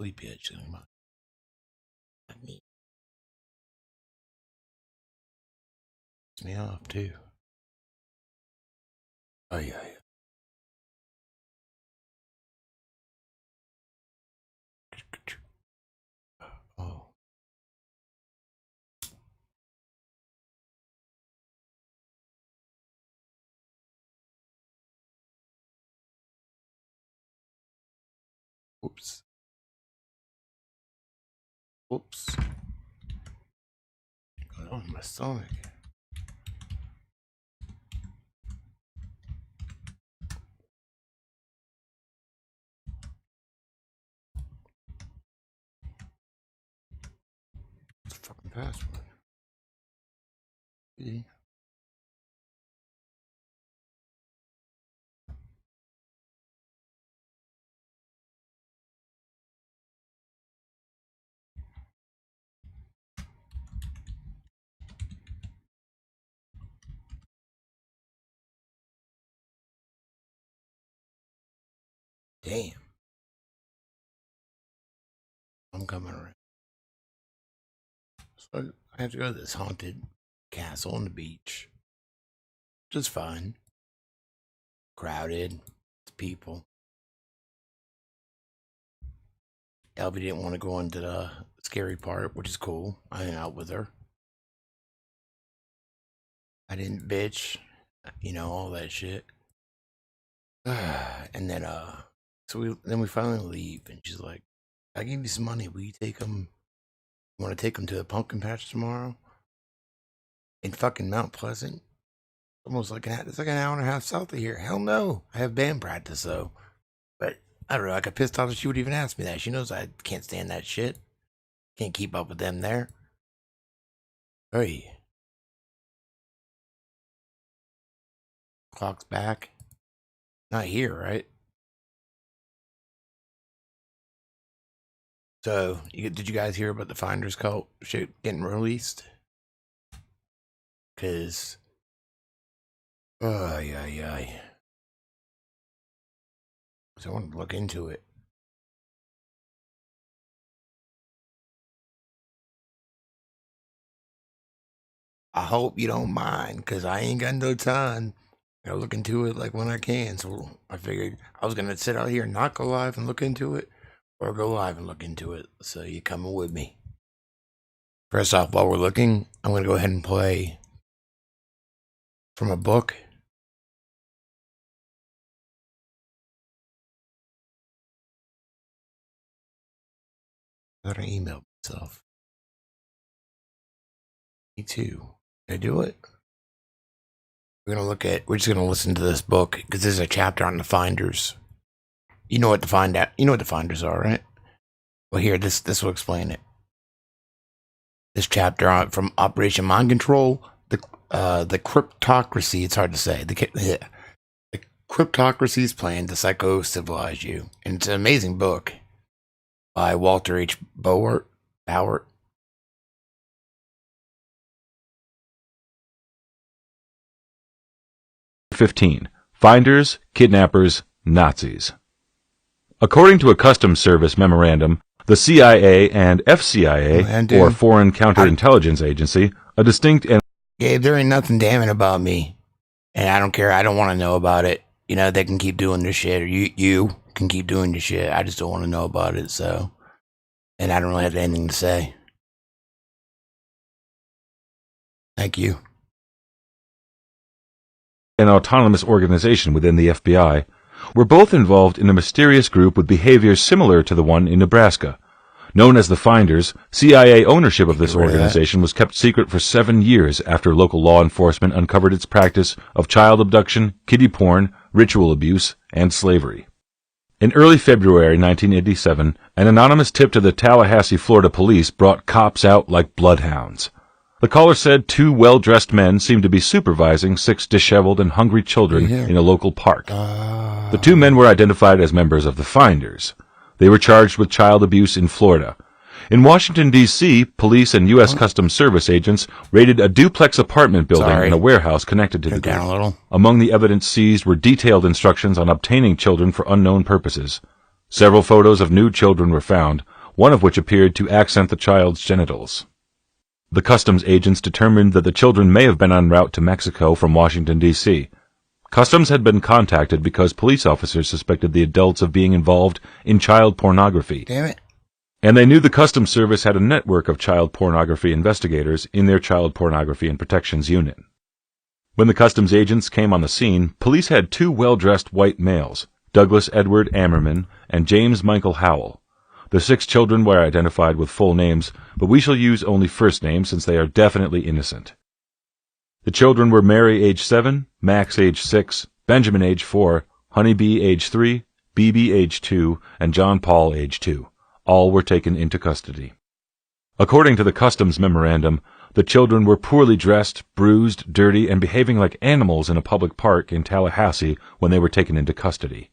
Sleepy actually. It's me off too. Oh yeah. Oh. Oops. Oops. Oh, my stomach. What's the fucking password? See? Damn. I'm coming around. So I have to go to this haunted castle on the beach. Which is fine. Crowded. People. Elby didn't want to go into the scary part, which is cool. I hung out with her. I didn't bitch. You know, all that shit. And then, so we finally leave, and she's like, I give you some money. Will you take them? You want to take them to the pumpkin patch tomorrow? In fucking Mount Pleasant? Almost like it's like an hour and a half south of here. Hell no. I have band practice, though. But I don't know. I got pissed off that she would even ask me that. She knows I can't stand that shit. Can't keep up with them there. Hey. Clock's back. Not here, right? So, did you guys hear about the Finders Cult shit getting released? Because, So I wanted to look into it. I hope you don't mind, because I ain't got no time. I look into it like when I can. So I figured I was going to sit out here and not go live and look into it, or go live and look into it. So you coming with me. First off, while we're looking, I'm going to go ahead and play from a book. I gotta email myself. Me too. Did I do it? We're just gonna listen to this book because there's a chapter on the Finders. You know what the Finders are, right? Well, here, this will explain it. This chapter from Operation Mind Control, the cryptocracy. It's hard to say. The cryptocracy's plan to psycho-civilize you, and it's an amazing book by Walter H. Bowart. 15. Finders, Kidnappers, Nazis. According to a Customs Service memorandum, the CIA and FCIA, or Foreign Counterintelligence Agency, a distinct and... Gabe, there ain't nothing damning about me. And I don't care. I don't want to know about it. You know, they can keep doing their shit, or you can keep doing your shit. I just don't want to know about it, so... And I don't really have anything to say. Thank you. An autonomous organization within the FBI, were both involved in a mysterious group with behaviors similar to the one in Nebraska. Known as the Finders, CIA ownership of this organization was kept secret for 7 years after local law enforcement uncovered its practice of child abduction, kiddie porn, ritual abuse, and slavery. In early February 1987, an anonymous tip to the Tallahassee, Florida police brought cops out like bloodhounds. The caller said 2 well-dressed men seemed to be supervising 6 disheveled and hungry children in a local park. The 2 men were identified as members of the Finders. They were charged with child abuse in Florida. In Washington, D.C., police and U.S. Customs Service agents raided a duplex apartment building and a warehouse connected to the group. Among the evidence seized were detailed instructions on obtaining children for unknown purposes. Several photos of nude children were found, one of which appeared to accent the child's genitals. The customs agents determined that the children may have been en route to Mexico from Washington, D.C. Customs had been contacted because police officers suspected the adults of being involved in child pornography. Damn it. And they knew the Customs Service had a network of child pornography investigators in their Child Pornography and Protections Unit. When the customs agents came on the scene, police had two well-dressed white males, Douglas Edward Ammerman and James Michael Howell. The 6 children were identified with full names, but we shall use only first names since they are definitely innocent. The children were Mary, age 7, Max, age 6, Benjamin, age 4, Honeybee, age 3, BB, age 2, and John Paul, age 2. All were taken into custody. According to the customs memorandum, the children were poorly dressed, bruised, dirty, and behaving like animals in a public park in Tallahassee when they were taken into custody.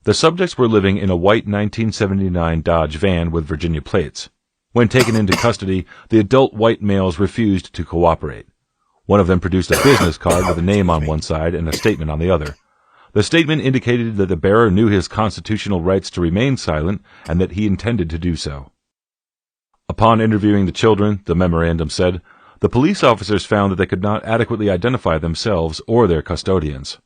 The subjects were living in a white 1979 Dodge van with Virginia plates. When taken into custody, the adult white males refused to cooperate. One of them produced a business card with a name on one side and a statement on the other. The statement indicated that the bearer knew his constitutional rights to remain silent and that he intended to do so. Upon interviewing the children, the memorandum said, the police officers found that they could not adequately identify themselves or their custodians.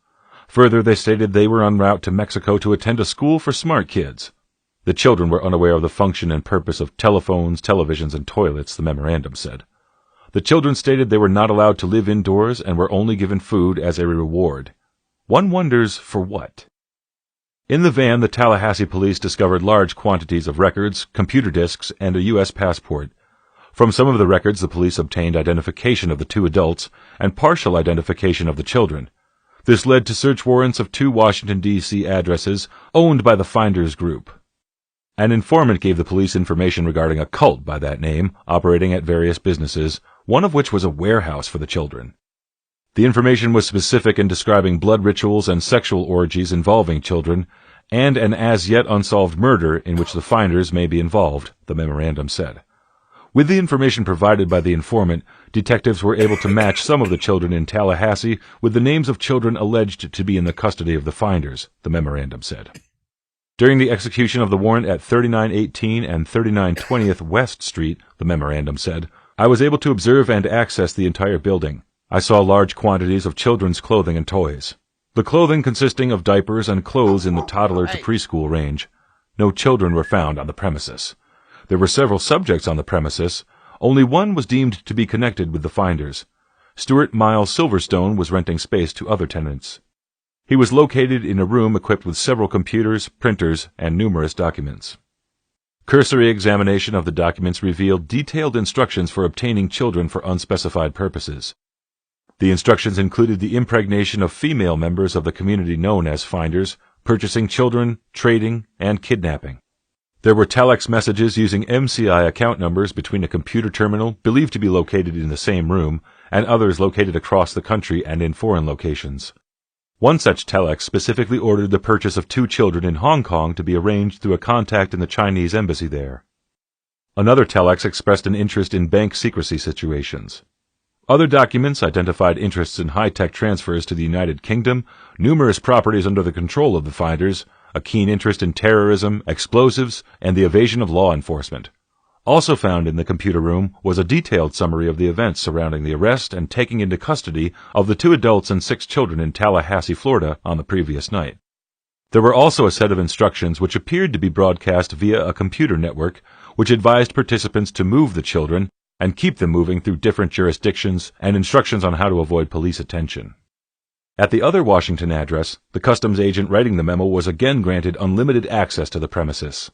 Further, they stated they were en route to Mexico to attend a school for smart kids. The children were unaware of the function and purpose of telephones, televisions, and toilets, the memorandum said. The children stated they were not allowed to live indoors and were only given food as a reward. One wonders for what. In the van, the Tallahassee police discovered large quantities of records, computer disks, and a U.S. passport. From some of the records, the police obtained identification of the 2 adults and partial identification of the children. This led to search warrants of 2 Washington, D.C. addresses owned by the Finders Group. An informant gave the police information regarding a cult by that name, operating at various businesses, one of which was a warehouse for the children. The information was specific in describing blood rituals and sexual orgies involving children, and an as-yet unsolved murder in which the Finders may be involved, the memorandum said. With the information provided by the informant, detectives were able to match some of the children in Tallahassee with the names of children alleged to be in the custody of the Finders, the memorandum said. During the execution of the warrant at 3918 and 3920th West Street, the memorandum said, I was able to observe and access the entire building. I saw large quantities of children's clothing and toys. The clothing consisting of diapers and clothes in the toddler to preschool range. No children were found on the premises. There were several subjects on the premises. Only one was deemed to be connected with the Finders. Stuart Miles Silverstone was renting space to other tenants. He was located in a room equipped with several computers, printers, and numerous documents. Cursory examination of the documents revealed detailed instructions for obtaining children for unspecified purposes. The instructions included the impregnation of female members of the community known as Finders, purchasing children, trading, and kidnapping. There were telex messages using MCI account numbers between a computer terminal believed to be located in the same room and others located across the country and in foreign locations. One such telex specifically ordered the purchase of 2 children in Hong Kong to be arranged through a contact in the Chinese embassy there. Another telex expressed an interest in bank secrecy situations. Other documents identified interests in high-tech transfers to the United Kingdom, numerous properties under the control of the Finders, a keen interest in terrorism, explosives, and the evasion of law enforcement. Also found in the computer room was a detailed summary of the events surrounding the arrest and taking into custody of the 2 adults and 6 children in Tallahassee, Florida, on the previous night. There were also a set of instructions which appeared to be broadcast via a computer network, which advised participants to move the children and keep them moving through different jurisdictions and instructions on how to avoid police attention. At the other Washington address, the customs agent writing the memo was again granted unlimited access to the premises.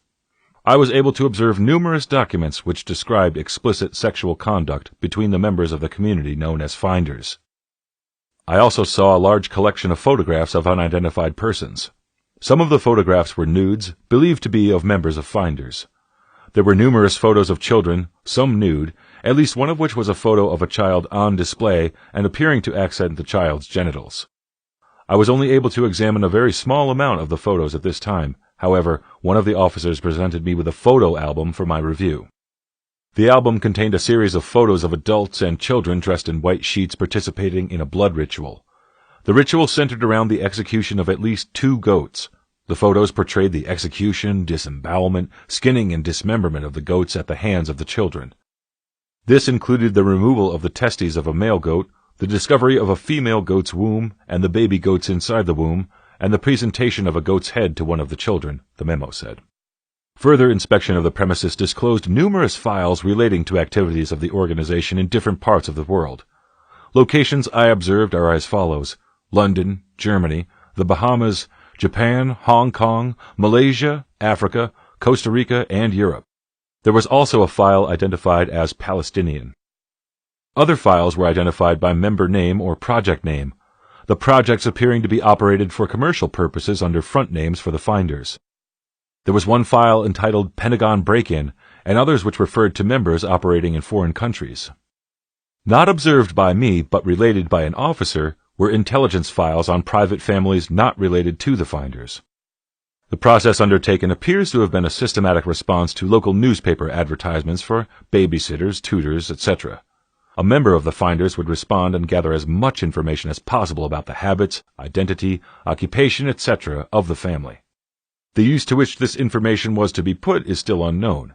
I was able to observe numerous documents which described explicit sexual conduct between the members of the community known as Finders. I also saw a large collection of photographs of unidentified persons. Some of the photographs were nudes, believed to be of members of Finders. There were numerous photos of children, some nude, at least one of which was a photo of a child on display and appearing to accent the child's genitals. I was only able to examine a very small amount of the photos at this time. However, one of the officers presented me with a photo album for my review. The album contained a series of photos of adults and children dressed in white sheets participating in a blood ritual. The ritual centered around the execution of at least 2 goats. The photos portrayed the execution, disembowelment, skinning, and dismemberment of the goats at the hands of the children. This included the removal of the testes of a male goat, the discovery of a female goat's womb and the baby goats inside the womb, and the presentation of a goat's head to one of the children, the memo said. Further inspection of the premises disclosed numerous files relating to activities of the organization in different parts of the world. Locations I observed are as follows: London, Germany, the Bahamas, Japan, Hong Kong, Malaysia, Africa, Costa Rica, and Europe. There was also a file identified as Palestinian. Other files were identified by member name or project name, the projects appearing to be operated for commercial purposes under front names for the finders. There was one file entitled Pentagon Break-In, and others which referred to members operating in foreign countries. Not observed by me, but related by an officer, were intelligence files on private families not related to the finders. The process undertaken appears to have been a systematic response to local newspaper advertisements for babysitters, tutors, etc. A member of the finders would respond and gather as much information as possible about the habits, identity, occupation, etc. of the family. The use to which this information was to be put is still unknown.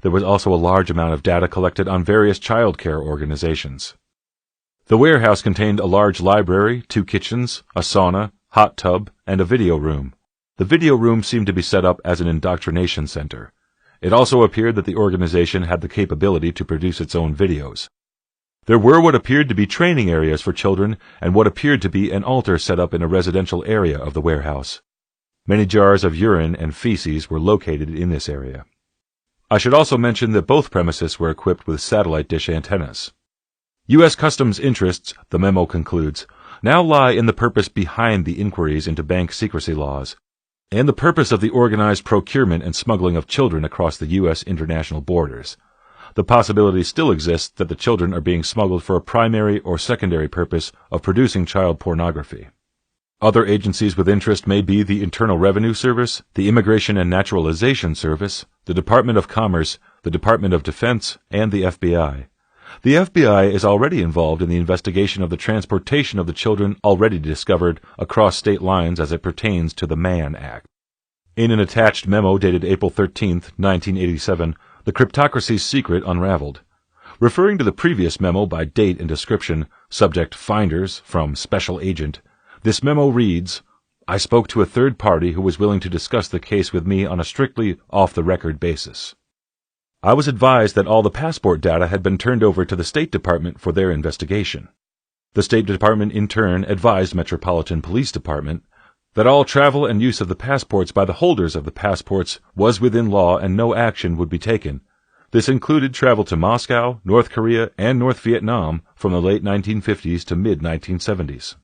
There was also a large amount of data collected on various child care organizations. The warehouse contained a large library, 2 kitchens, a sauna, hot tub, and a video room. The video room seemed to be set up as an indoctrination center. It also appeared that the organization had the capability to produce its own videos. There were what appeared to be training areas for children and what appeared to be an altar set up in a residential area of the warehouse. Many jars of urine and feces were located in this area. I should also mention that both premises were equipped with satellite dish antennas. U.S. Customs interests, the memo concludes, now lie in the purpose behind the inquiries into bank secrecy laws, and the purpose of the organized procurement and smuggling of children across the U.S. international borders. The possibility still exists that the children are being smuggled for a primary or secondary purpose of producing child pornography. Other agencies with interest may be the Internal Revenue Service, the Immigration and Naturalization Service, the Department of Commerce, the Department of Defense, and the FBI. The FBI is already involved in the investigation of the transportation of the children already discovered across state lines as it pertains to the Mann Act. In an attached memo dated April 13, 1987, the cryptocracy's secret unraveled. Referring to the previous memo by date and description, subject Finders from Special Agent, this memo reads, I spoke to a third party who was willing to discuss the case with me on a strictly off-the-record basis. I was advised that all the passport data had been turned over to the State Department for their investigation. The State Department in turn advised Metropolitan Police Department that all travel and use of the passports by the holders of the passports was within law and no action would be taken. This included travel to Moscow, North Korea, and North Vietnam from the late 1950s to mid-1970s.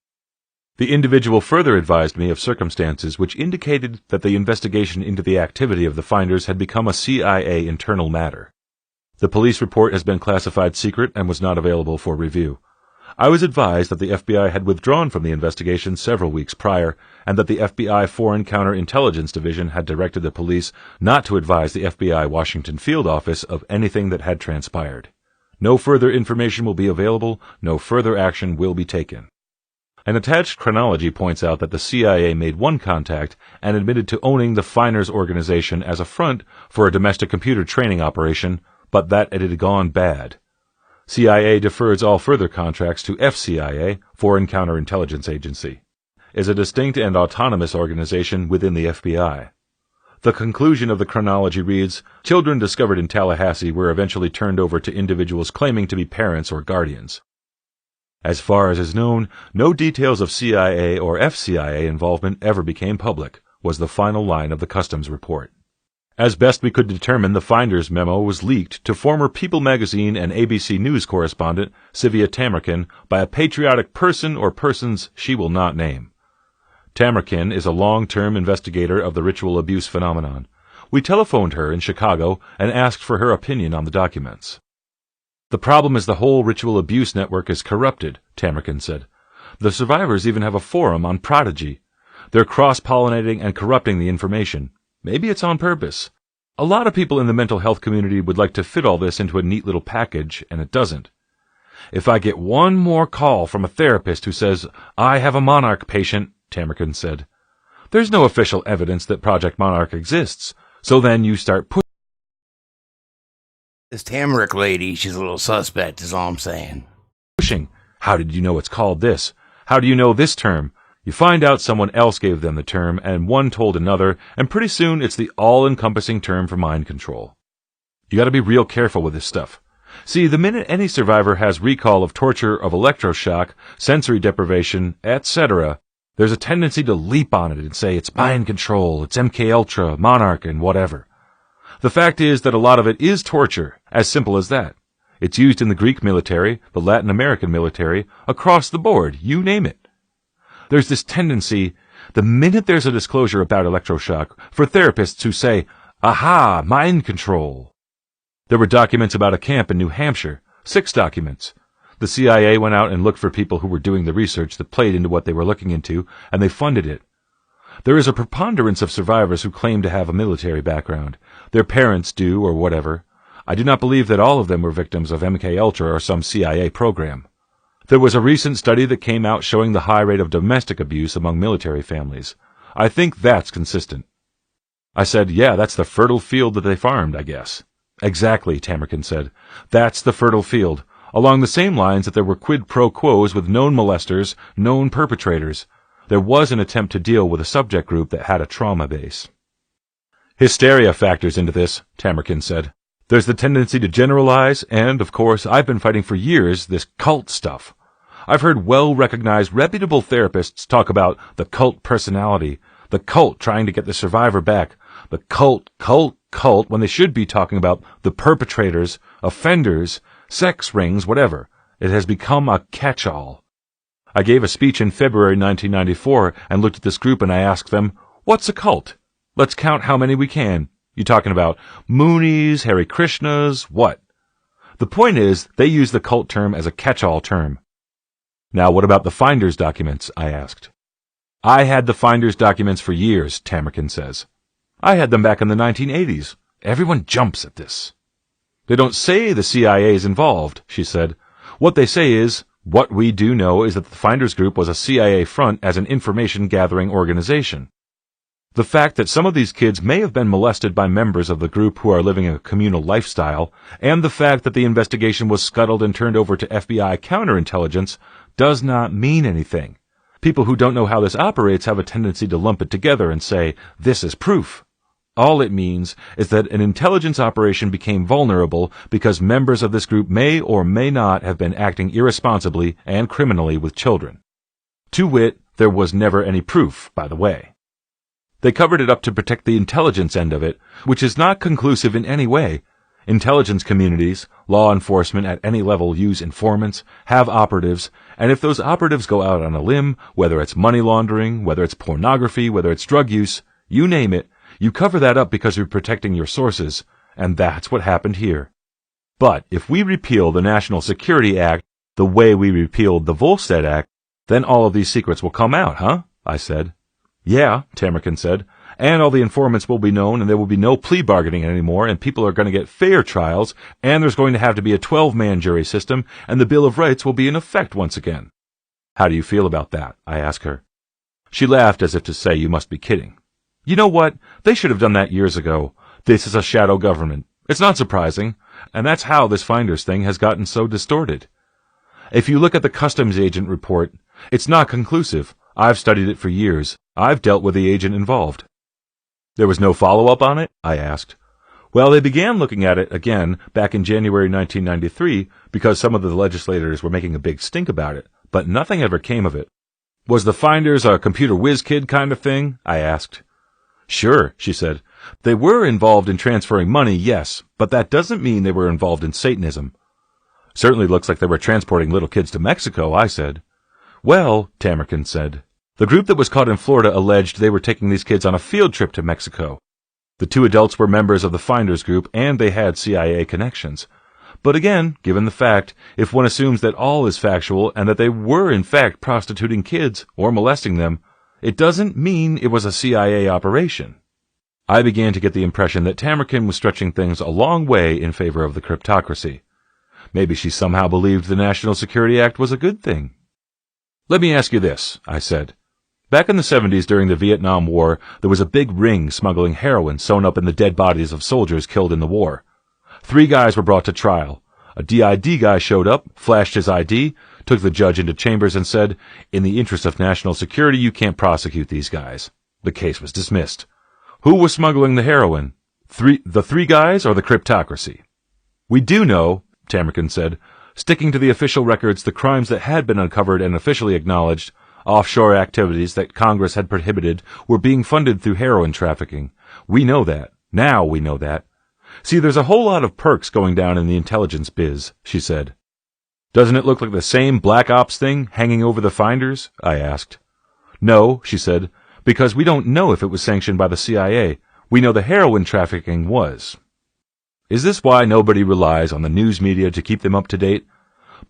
The individual further advised me of circumstances which indicated that the investigation into the activity of the finders had become a CIA internal matter. The police report has been classified secret and was not available for review. I was advised that the FBI had withdrawn from the investigation several weeks prior, and that the FBI Foreign Counterintelligence Division had directed the police not to advise the FBI Washington Field Office of anything that had transpired. No further information will be available, no further action will be taken. An attached chronology points out that the CIA made one contact and admitted to owning the Finders organization as a front for a domestic computer training operation, but that it had gone bad. CIA defers all further contracts to FCIA, Foreign Counterintelligence Agency, is a distinct and autonomous organization within the FBI. The conclusion of the chronology reads, children discovered in Tallahassee were eventually turned over to individuals claiming to be parents or guardians. As far as is known, no details of CIA or FCIA involvement ever became public, was the final line of the Customs report. As best we could determine, the Finders memo was leaked to former People magazine and ABC News correspondent Sivia Tamerkin by a patriotic person or persons she will not name. Tamerkin is a long-term investigator of the ritual abuse phenomenon. We telephoned her in Chicago and asked for her opinion on the documents. The problem is the whole ritual abuse network is corrupted, Tamerkin said. The survivors even have a forum on Prodigy. They're cross-pollinating and corrupting the information. Maybe it's on purpose. A lot of people in the mental health community would like to fit all this into a neat little package, and it doesn't. If I get one more call from a therapist who says, I have a Monarch patient, Tamerkin said, There's no official evidence that Project Monarch exists, so then you start This Tamarick lady, she's a little suspect, is all I'm saying. pushing. How did you know it's called this? How do you know this term? You find out someone else gave them the term, and one told another, and pretty soon it's the all-encompassing term for mind control. You gotta be real careful with this stuff. See, the minute any survivor has recall of torture, of electroshock, sensory deprivation, etc., there's a tendency to leap on it and say it's mind control, it's MKUltra, Monarch, and whatever. The fact is that a lot of it is torture, as simple as that. It's used in the Greek military, the Latin American military, across the board, you name it. There's this tendency, the minute there's a disclosure about electroshock, for therapists who say, aha, mind control. There were documents about a camp in New Hampshire, 6 documents. The CIA went out and looked for people who were doing the research that played into what they were looking into, and they funded it. There is a preponderance of survivors who claim to have a military background. Their parents do, or whatever. I do not believe that all of them were victims of MKUltra or some CIA program. There was a recent study that came out showing the high rate of domestic abuse among military families. I think that's consistent. I said, yeah, that's the fertile field that they farmed, I guess. Exactly, Tamerkin said. That's the fertile field, along the same lines that there were quid pro quos with known molesters, known perpetrators. There was an attempt to deal with a subject group that had a trauma base. Hysteria factors into this, Tamerkin said. There's the tendency to generalize, and, of course, I've been fighting for years this cult stuff. I've heard well-recognized, reputable therapists talk about the cult personality, the cult trying to get the survivor back, the cult, when they should be talking about the perpetrators, offenders, sex rings, whatever. It has become a catch-all. I gave a speech in February 1994 and looked at this group and I asked them, what's a cult? Let's count how many we can. You talking about Moonies, Hare Krishnas, what? The point is, they use the cult term as a catch-all term. Now, what about the Finders documents? I asked. I had the Finders documents for years, Tamerkin says. I had them back in the 1980s. Everyone jumps at this. They don't say the CIA is involved, she said. What they say is, what we do know is that the Finders Group was a CIA front as an information-gathering organization. The fact that some of these kids may have been molested by members of the group who are living a communal lifestyle, and the fact that the investigation was scuttled and turned over to FBI counterintelligence does not mean anything. People who don't know how this operates have a tendency to lump it together and say, this is proof. All it means is that an intelligence operation became vulnerable because members of this group may or may not have been acting irresponsibly and criminally with children. To wit, there was never any proof, by the way. They covered it up to protect the intelligence end of it, which is not conclusive in any way. Intelligence communities, law enforcement at any level use informants, have operatives, and if those operatives go out on a limb, whether it's money laundering, whether it's pornography, whether it's drug use, you name it, you cover that up because you're protecting your sources, and that's what happened here. But if we repeal the National Security Act the way we repealed the Volstead Act, then all of these secrets will come out, huh? I said. Yeah, Tamerkin said, and all the informants will be known, and there will be no plea bargaining anymore, and people are going to get fair trials, and there's going to have to be a 12-man jury system, and the Bill of Rights will be in effect once again. How do you feel about that? I asked her. She laughed as if to say, you must be kidding. You know what? They should have done that years ago. This is a shadow government. It's not surprising, and that's how this Finders thing has gotten so distorted. If you look at the customs agent report, it's not conclusive. I've studied it for years. I've dealt with the agent involved. There was no follow-up on it? I asked. Well, they began looking at it again back in January 1993 because some of the legislators were making a big stink about it, but nothing ever came of it. Was the Finders a computer whiz kid kind of thing? I asked. Sure, she said. They were involved in transferring money, yes, but that doesn't mean they were involved in Satanism. Certainly looks like they were transporting little kids to Mexico, I said. Well, Tamerkin said, the group that was caught in Florida alleged they were taking these kids on a field trip to Mexico. The 2 adults were members of the Finders group, and they had CIA connections. But again, given the fact, if one assumes that all is factual and that they were in fact prostituting kids or molesting them, it doesn't mean it was a CIA operation. I began to get the impression that Tamerkin was stretching things a long way in favor of the cryptocracy. Maybe she somehow believed the National Security Act was a good thing. Let me ask you this, I said. Back in the 70s during the Vietnam War, there was a big ring smuggling heroin sewn up in the dead bodies of soldiers killed in the war. 3 guys were brought to trial. A DID guy showed up, flashed his ID, took the judge into chambers and said, "In the interest of national security, you can't prosecute these guys." The case was dismissed. Who was smuggling the heroin? The 3 guys or the cryptocracy? "We do know," Tamerkin said, sticking to the official records, the crimes that had been uncovered and officially acknowledged, offshore activities that Congress had prohibited, were being funded through heroin trafficking. We know that. Now we know that. "See, there's a whole lot of perks going down in the intelligence biz," she said. "Doesn't it look like the same Black Ops thing hanging over the finders?" I asked. "No," she said, "because we don't know if it was sanctioned by the CIA. We know the heroin trafficking was." Is this why nobody relies on the news media to keep them up to date?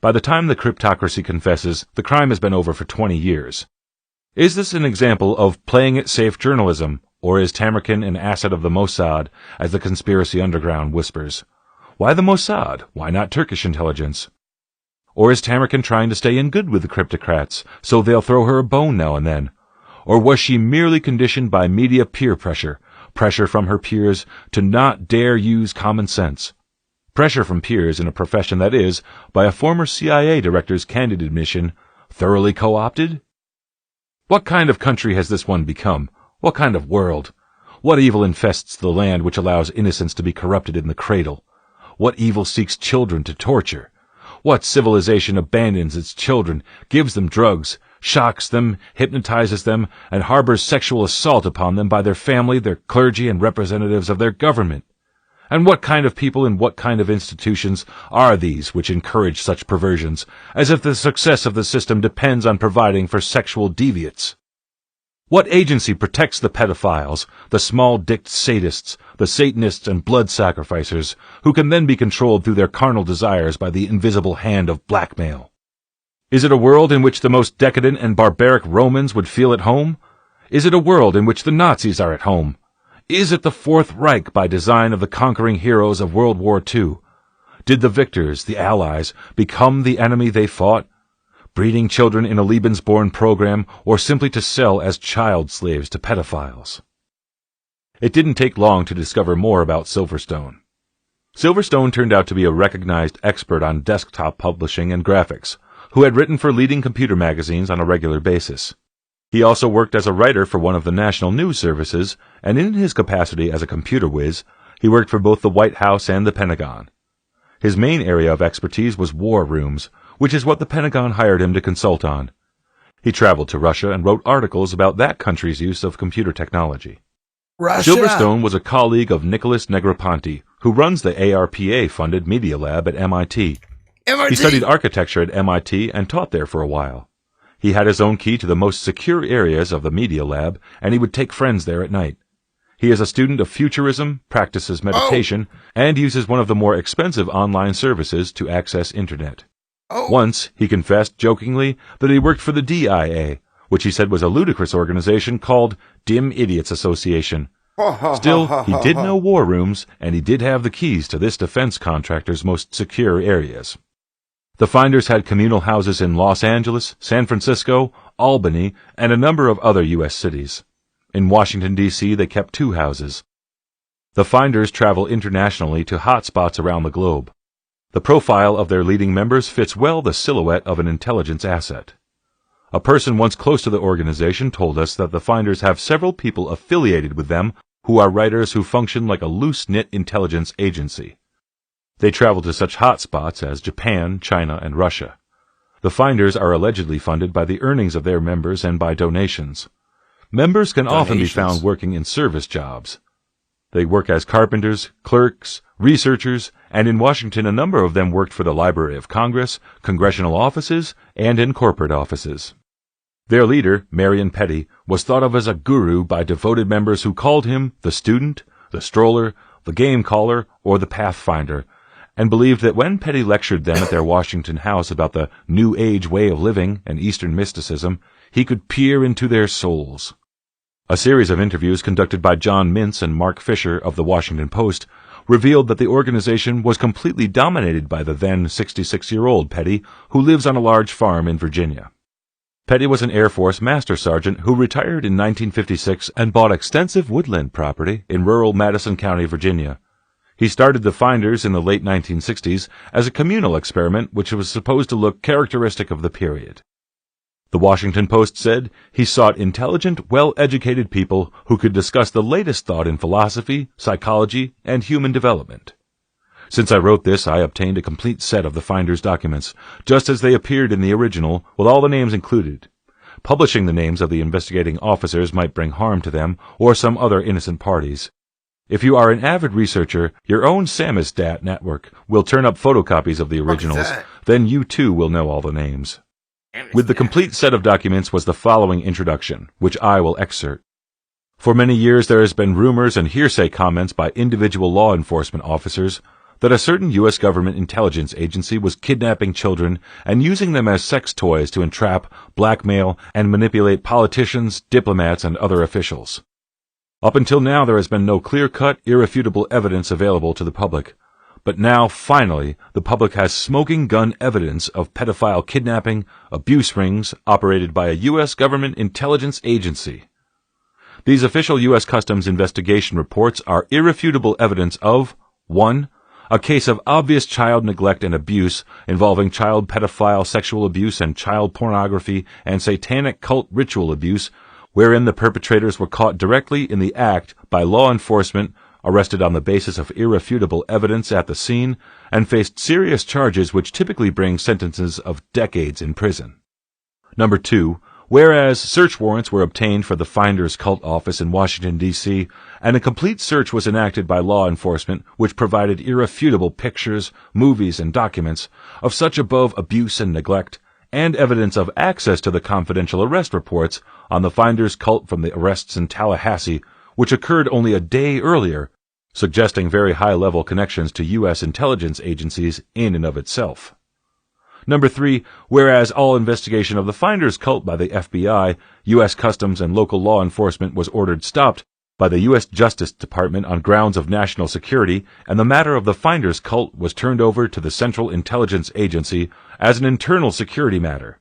By the time the cryptocracy confesses, the crime has been over for 20 years. Is this an example of playing it safe journalism, or is Tamerkin an asset of the Mossad, as the conspiracy underground whispers? Why the Mossad? Why not Turkish intelligence? Or is Tamerkin trying to stay in good with the cryptocrats, so they'll throw her a bone now and then? Or was she merely conditioned by media peer pressure from her peers to not dare use common sense? Pressure from peers in a profession that is, by a former CIA director's candid admission, thoroughly co-opted? What kind of country has this one become? What kind of world? What evil infests the land which allows innocence to be corrupted in the cradle? What evil seeks children to torture? What civilization abandons its children, gives them drugs, shocks them, hypnotizes them, and harbors sexual assault upon them by their family, their clergy, and representatives of their government? And what kind of people and what kind of institutions are these which encourage such perversions, as if the success of the system depends on providing for sexual deviates? What agency protects the pedophiles, the small-dicked sadists, the Satanists and blood sacrificers, who can then be controlled through their carnal desires by the invisible hand of blackmail? Is it a world in which the most decadent and barbaric Romans would feel at home? Is it a world in which the Nazis are at home? Is it the Fourth Reich by design of the conquering heroes of World War II? Did the victors, the Allies, become the enemy they fought? Breeding children in a Lebensborn program, or simply to sell as child slaves to pedophiles? It didn't take long to discover more about Silverstone. Silverstone turned out to be a recognized expert on desktop publishing and graphics, who had written for leading computer magazines on a regular basis. He also worked as a writer for one of the national news services, and in his capacity as a computer whiz, he worked for both the White House and the Pentagon. His main area of expertise was war rooms, which is what the Pentagon hired him to consult on. He traveled to Russia and wrote articles about that country's use of computer technology. Russia. Silverstone was a colleague of Nicholas Negroponte, who runs the ARPA-funded Media Lab at MIT. He studied architecture at MIT and taught there for a while. He had his own key to the most secure areas of the Media Lab, and he would take friends there at night. He is a student of futurism, practices meditation, and uses one of the more expensive online services to access Internet. Once, he confessed jokingly that he worked for the DIA, which he said was a ludicrous organization called Dim Idiots Association. Still, he did know war rooms, and he did have the keys to this defense contractor's most secure areas. The finders had communal houses in Los Angeles, San Francisco, Albany, and a number of other U.S. cities. In Washington, D.C., they kept 2 houses. The finders travel internationally to hotspots around the globe. The profile of their leading members fits well the silhouette of an intelligence asset. A person once close to the organization told us that the finders have several people affiliated with them who are writers who function like a loose-knit intelligence agency. They travel to such hotspots as Japan, China, and Russia. The finders are allegedly funded by the earnings of their members and by donations. Members can often be found working in service jobs. They work as carpenters, clerks, researchers, and in Washington a number of them worked for the Library of Congress, congressional offices, and in corporate offices. Their leader, Marion Petty, was thought of as a guru by devoted members who called him the student, the stroller, the game caller, or the pathfinder, and believed that when Petty lectured them at their Washington house about the New Age way of living and Eastern mysticism, he could peer into their souls. A series of interviews conducted by John Mintz and Mark Fisher of the Washington Post revealed that the organization was completely dominated by the then 66-year-old Petty, who lives on a large farm in Virginia. Petty was an Air Force Master Sergeant who retired in 1956 and bought extensive woodland property in rural Madison County, Virginia. He started the Finders in the late 1960s as a communal experiment which was supposed to look characteristic of the period. The Washington Post said he sought intelligent, well-educated people who could discuss the latest thought in philosophy, psychology, and human development. Since I wrote this, I obtained a complete set of the Finders documents, just as they appeared in the original, with all the names included. Publishing the names of the investigating officers might bring harm to them or some other innocent parties. If you are an avid researcher, your own Samizdat network will turn up photocopies of the originals. Then you too will know all the names. With the complete set of documents was the following introduction, which I will excerpt. For many years there has been rumors and hearsay comments by individual law enforcement officers that a certain U.S. government intelligence agency was kidnapping children and using them as sex toys to entrap, blackmail, and manipulate politicians, diplomats, and other officials. Up until now there has been no clear-cut, irrefutable evidence available to the public. But now, finally, the public has smoking gun evidence of pedophile kidnapping, abuse rings operated by a U.S. government intelligence agency. These official U.S. Customs investigation reports are irrefutable evidence of 1. A case of obvious child neglect and abuse involving child pedophile sexual abuse and child pornography and satanic cult ritual abuse, wherein the perpetrators were caught directly in the act by law enforcement, arrested on the basis of irrefutable evidence at the scene, and faced serious charges which typically bring sentences of decades in prison. Number 2. Whereas search warrants were obtained for the Finders cult office in Washington, D.C., and a complete search was enacted by law enforcement which provided irrefutable pictures, movies, and documents of such above abuse and neglect, and evidence of access to the confidential arrest reports on the Finders cult from the arrests in Tallahassee, which occurred only a day earlier, suggesting very high-level connections to U.S. intelligence agencies in and of itself. Number 3, whereas all investigation of the Finders cult by the FBI, U.S. Customs, and local law enforcement was ordered stopped by the U.S. Justice Department on grounds of national security, and the matter of the Finders cult was turned over to the Central Intelligence Agency as an internal security matter.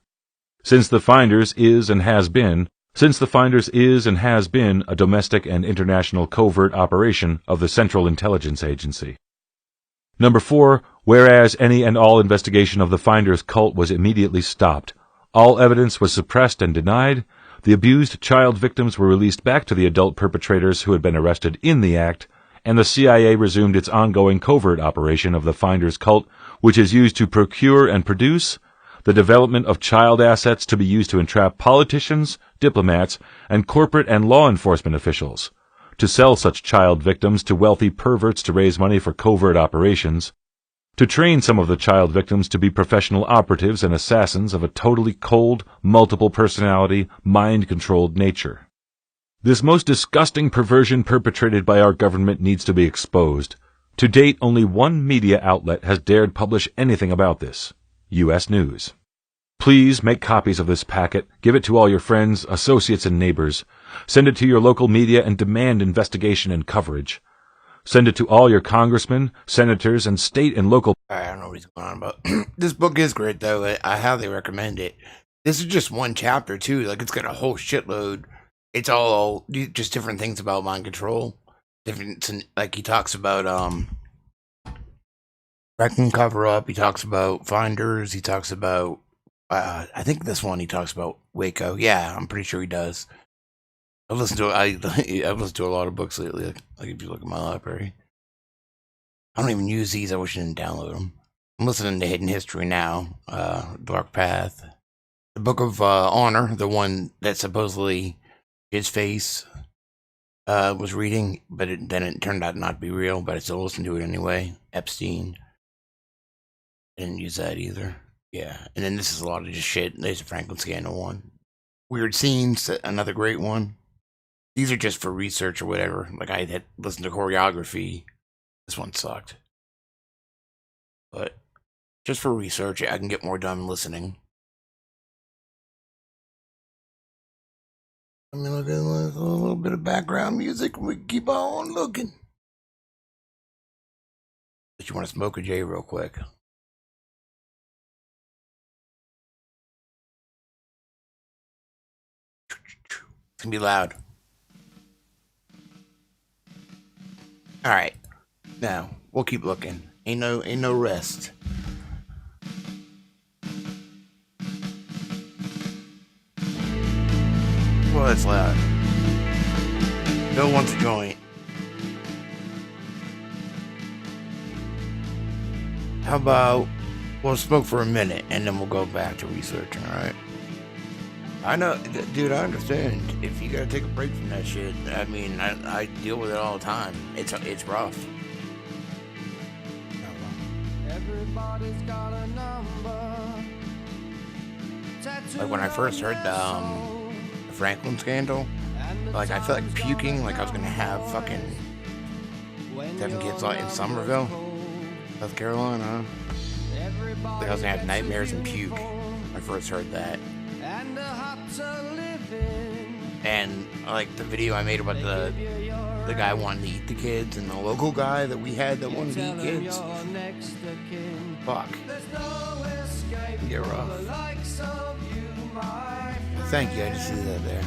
Since the Finders is and has been a domestic and international covert operation of the Central Intelligence Agency. Number 4, whereas any and all investigation of the Finders cult was immediately stopped, all evidence was suppressed and denied, the abused child victims were released back to the adult perpetrators who had been arrested in the act, and the CIA resumed its ongoing covert operation of the Finders cult, which is used to procure and produce the development of child assets to be used to entrap politicians, diplomats, and corporate and law enforcement officials, to sell such child victims to wealthy perverts to raise money for covert operations, to train some of the child victims to be professional operatives and assassins of a totally cold, multiple personality, mind-controlled nature. This most disgusting perversion perpetrated by our government needs to be exposed. To date, only one media outlet has dared publish anything about this: U.S. News. Please make copies of this packet, give it to all your friends, associates, and neighbors. Send it to your local media and demand investigation and coverage. Send it to all your congressmen, senators, and state and local... I don't know what he's going on about. This book is great, though. I highly recommend it. This is just one chapter, too. Like, it's got a whole shitload. It's all just different things about mind control. Different, like, he talks about, Wreck Cover Up. He talks about Finders. He talks about, I think this one he talks about Waco. Yeah, I'm pretty sure he does. I've listened to a lot of books lately. Like if you look at my library, I don't even use these. I wish I didn't download them. I'm listening to Hidden History now. Dark Path, the Book of Honor, the one that supposedly his face was reading, but then it turned out not to be real. But I still listen to it anyway. Epstein. I didn't use that either. Yeah, and then this is a lot of just shit. There's a Franklin Scandal one. Weird Scenes, another great one. These are just for research or whatever. Like I had listened to Choreography. This one sucked. But just for research, I can get more done listening. I mean, look at a little bit of background music and we keep on looking. But you want to smoke a J real quick. gonna be loud. All right. Now we'll keep looking. Ain't no rest. Well, it's loud. No one's a joint. How about we'll smoke for a minute and then we'll go back to researching, alright? I know, dude, I understand. If you gotta take a break from that shit, I mean, I deal with it all the time. It's rough. Everybody's got a number. Like when I first heard the Franklin scandal, like I felt like puking, like I was gonna have fucking 7 kids in Somerville, South Carolina. Like I was gonna have nightmares and puke when I first heard that. And like the video I made about the guy wanting to eat the kids and the local guy that we had that wanted to eat kids. Fuck. Get rough. Thank you, I just see that there.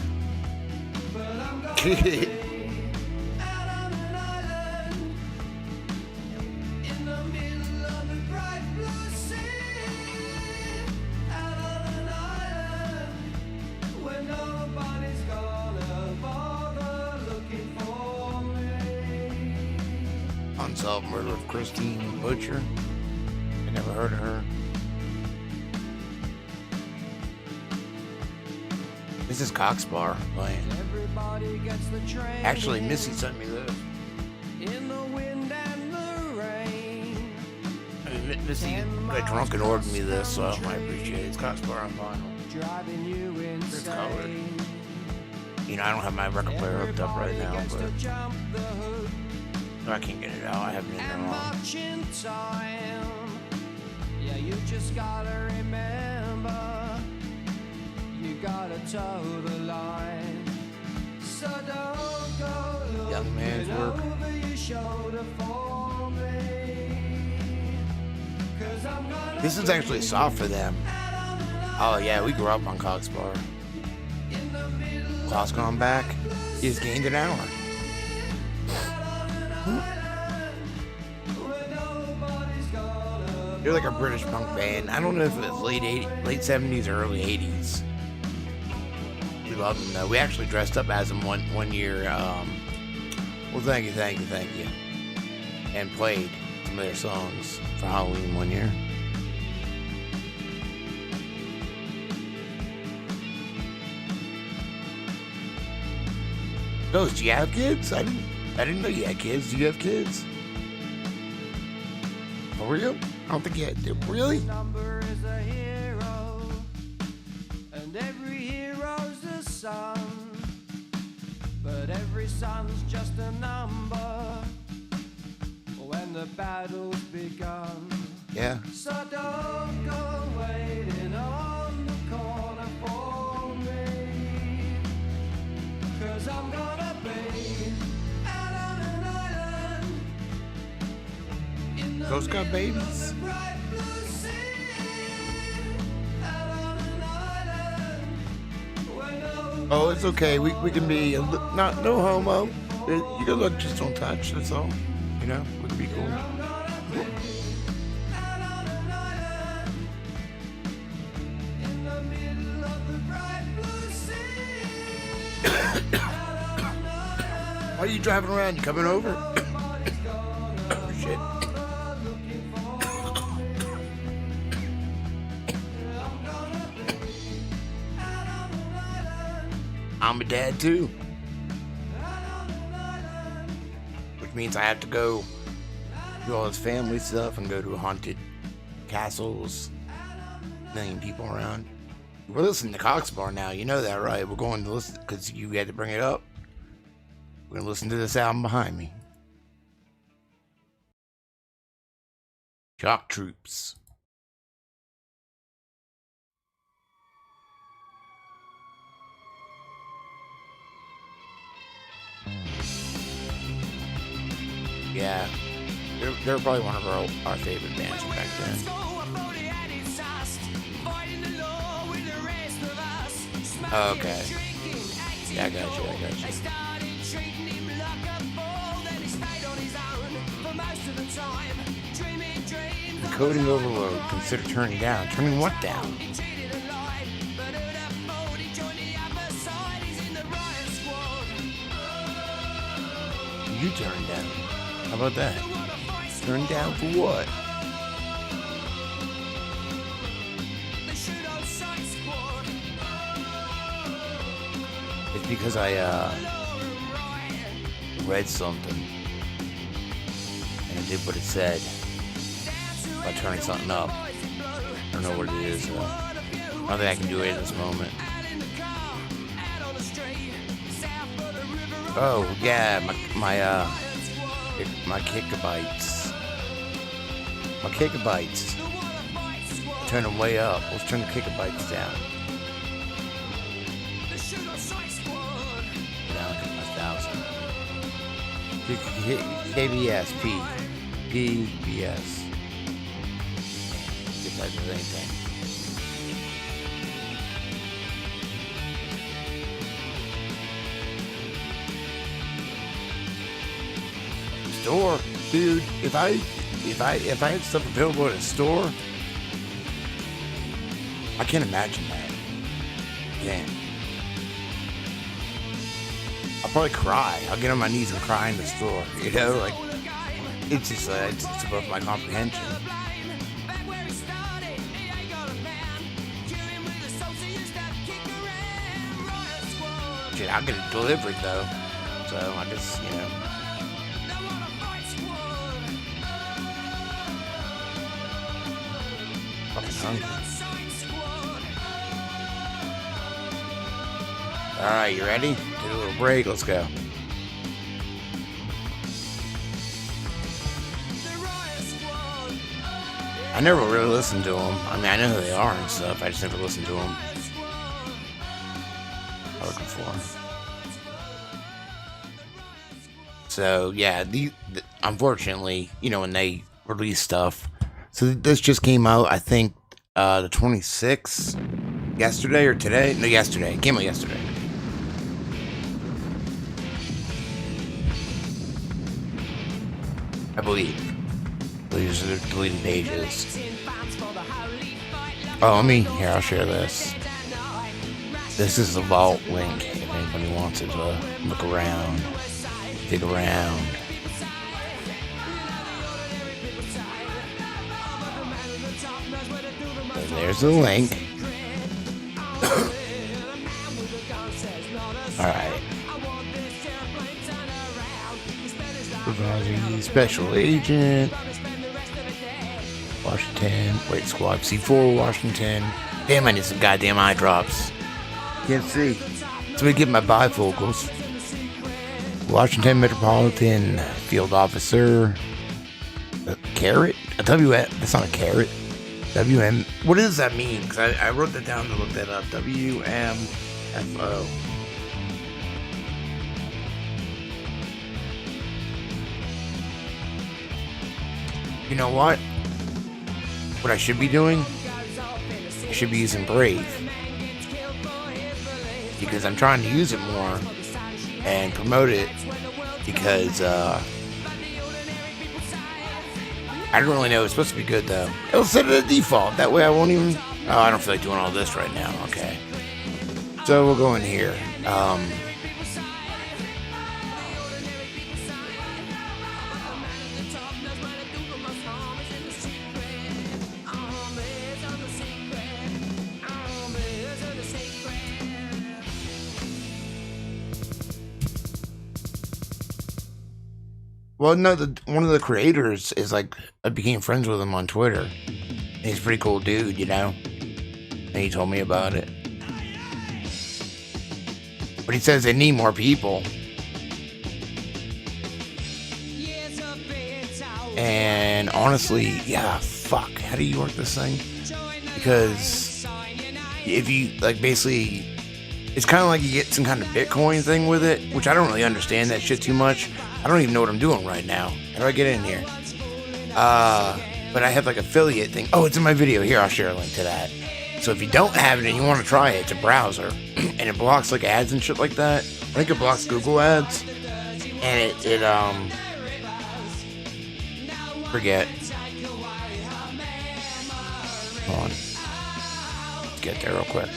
Unsolved murder of Christine Butcher. I never heard of her. This is Cox Bar playing. Actually, Missy sent me this. In the wind and the rain. Missy got drunk and ordered me this, so I appreciate it. It's Cox Bar on vinyl. Driving you It's colored. insane. You know, I don't have my record player hooked up right now, but I can't get it out. I haven't in there long. Marching time. Yeah, you just gotta remember, you gotta toe the line. So don't go Young man's looking work. over your shoulder for me. 'Cause I'm gonna This is actually soft for them. Oh yeah, we grew up on Cox Bar. Klaus gone back. He's gained an hour. They're like a British punk band. I don't know if it was late 70s or early 80s. We love them though. We actually dressed up as them one year. Well, thank you. And played some of their songs for Halloween one year. Ghost, do you have kids? I didn't know you had kids. Do you have kids? For real? I don't think you had. Really? number is a hero, and every hero's a son. But every son's just a number when the battle's begun. Yeah. So don't go waiting on the corner for me, 'cause I'm gonna be out on an island in the Ghost got middle of babies? the bright blue sea. Out on an island where nobody Oh, it's okay. We can be not no homo. You can look, just don't touch. That's all. You know, would be cool. Why are you driving around? You coming over? Oh, shit. I'm a dad too. Which means I have to go do all this family stuff and go to haunted castles. Million people around. We're listening to Cox Bar now. You know that, right? We're going to listen because you had to bring it up. We're going to listen to this album behind me. Shock Troops. Yeah, they're probably one of our favorite bands back then. Okay. Yeah, I got you. I got They you. started treating him like a fool, then he stayed on his own for most of the time. Dreaming dreams of Coding overload. Consider turning down. Turning what down? he cheated and lied, but who'd have thought he joined the other side? He's in the riot squad. You turn down. How about that? They wanna fight Turn down for what? They shoot outside squad. It's because I read something and it did what it said by turning something up. I don't know what it is. I don't think I can do it at this moment. Oh yeah, my gigabytes. My gigabytes. Turn them way up. Let's turn the gigabytes down. Down to 1,000. KBS, PBS. If that does anything. Store, dude. If I had stuff available at a store, I can't imagine that. Damn. I'll probably cry. I'll get on my knees and cry in the store. You know, like it's just it's above my comprehension. Shit, I'll get it delivered though. So I just, you know. Fucking hungry. Alright, you ready? Get a little break, let's go. I never really listened to them. I mean, I know who they are and stuff, I just never listened to them. I'm looking for them. So, yeah, unfortunately, you know, when they release stuff. So this just came out, I think, the 26th. Yesterday or today? No, yesterday. It came out yesterday. I believe. These are the deleted pages. Oh, here, I'll share this. This is the vault link if anybody wants it to look around, dig around. So there's the link. Alright. Supervising Special Agent. Washington. Wait, Squad C4, Washington. Damn, I need some goddamn eye drops. Can't see. So we get my bifocals. Washington Metropolitan Field Officer. Carrot? A WM. That's not a carrot. WM. What does that mean? Because I wrote that down to look that up. WMFO. You know what? What I should be doing? I should be using Brave. Because I'm trying to use it more and promote it because I don't really know. It's supposed to be good though. It'll set it at default. That way I won't even. Oh, I don't feel like doing all this right now. Okay. So we'll go in here. Well, no, one of the creators is like, I became friends with him on Twitter. And he's a pretty cool dude, you know? And he told me about it. But he says they need more people. And honestly, yeah, fuck. How do you work this thing? Because if you, like, basically, it's kind of like you get some kind of Bitcoin thing with it, which I don't really understand that shit too much. I don't even know what I'm doing right now. How do I get in here? But I have like affiliate thing. Oh, it's in my video. Here, I'll share a link to that. So if you don't have it and you want to try it, it's a browser, and it blocks like ads and shit like that. I think it blocks Google ads, and it forget. Hold on. Let's get there real quick.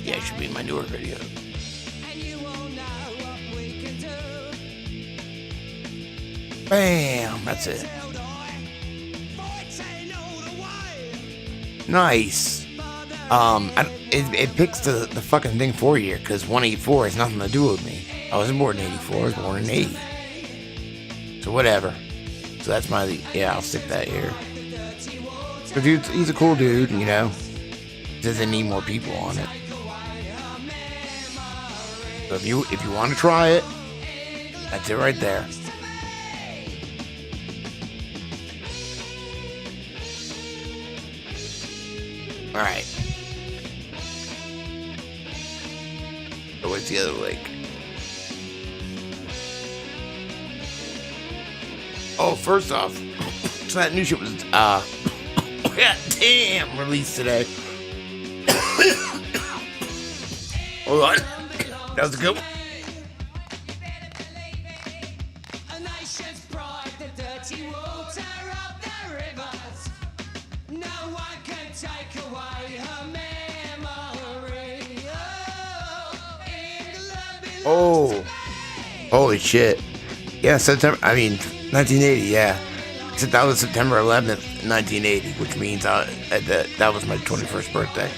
Yeah, it should be my newer video. Bam! That's it. Nice. It picks the fucking thing for you because 184 has nothing to do with me. I wasn't born in 84. I was born in 80. So whatever. So that's my I'll stick that here. But dude, he's a cool dude, you know. Doesn't need more people on it. So if you want to try it, that's it right there. All right. So where's the other lake? Oh, first off, so that new shit was damn released today. Hold on. That was a good one. Oh, holy shit. Yeah, 1980, yeah. Except that was September 11th, 1980, which means that was my 21st birthday.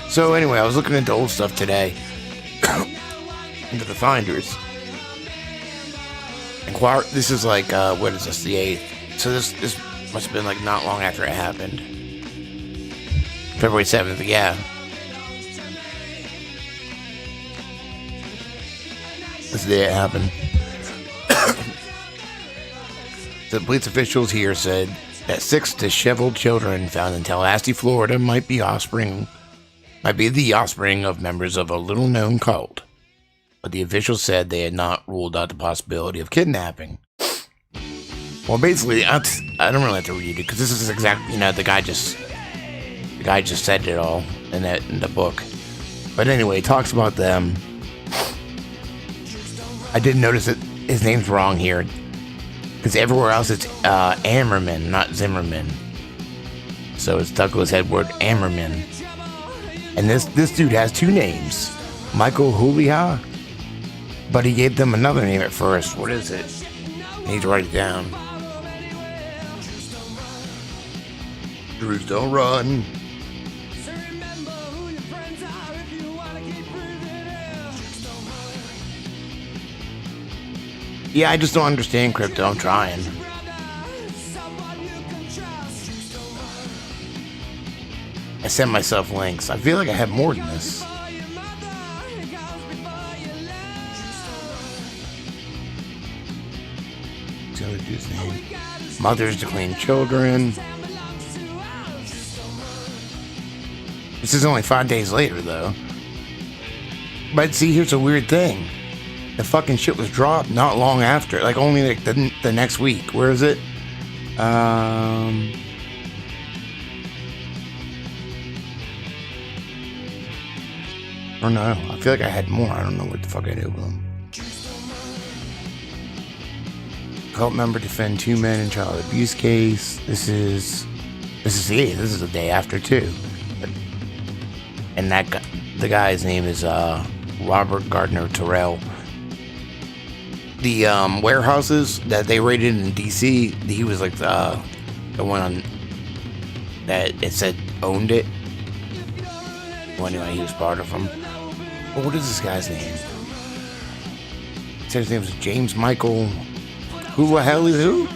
So anyway, I was looking into old stuff today. Into the Finders. And this is like, what is this, the 8th? So this must have been like not long after it happened. February 7th, yeah. This is the day it happened. The police officials here said that 6 disheveled children found in Tallahassee, Florida might be the offspring of members of a little-known cult. But the officials said they had not ruled out the possibility of kidnapping. Well, basically, I don't really have to read it because this is exactly, the guy just said it all in the book. But anyway, it talks about them. I did notice that his name's wrong here. Because everywhere else it's Ammerman, not Zimmerman. So it's Douglas Edward Ammerman. And this dude has 2 names. Michael Huliha. But he gave them another name at first. What is it? I need to write it down. Drews don't run. Yeah, I just don't understand crypto. I'm trying. I sent myself links. I feel like I have more than this. Mothers to clean children. This is only 5 days later, though. But see, here's a weird thing. The fucking shit was dropped not long after. Like, only like the next week. Where is it? I don't know. I feel like I had more. I don't know what the fuck I did with them. Cult member defend 2 men in child abuse case. This is the day after too. And the guy's name is Robert Gardner Terrell. The warehouses that they raided in DC, he was like the one that it said owned it. Well, anyway, he was part of them. But what is this guy's name? It said his name was James Michael. Who the hell is who?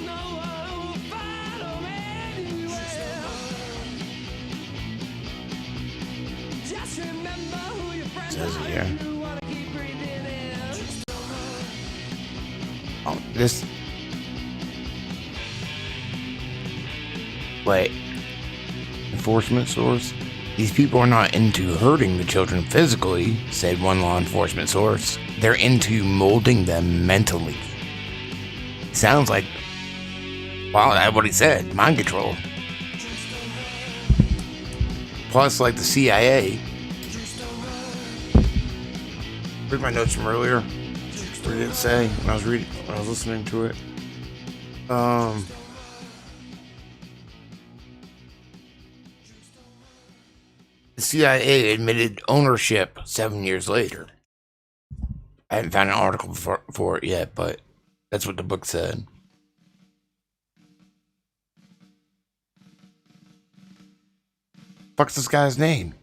It says it here. Oh, this. Wait. Enforcement source? These people are not into hurting the children physically, said one law enforcement source. They're into molding them mentally. Sounds like, wow, that's what he said. Mind control. Plus, like the CIA. Read my notes from earlier. What did it say when I was listening to it? The CIA admitted ownership 7 years later. I haven't found an article for it yet, but that's what the book said. Fuck's this guy's name?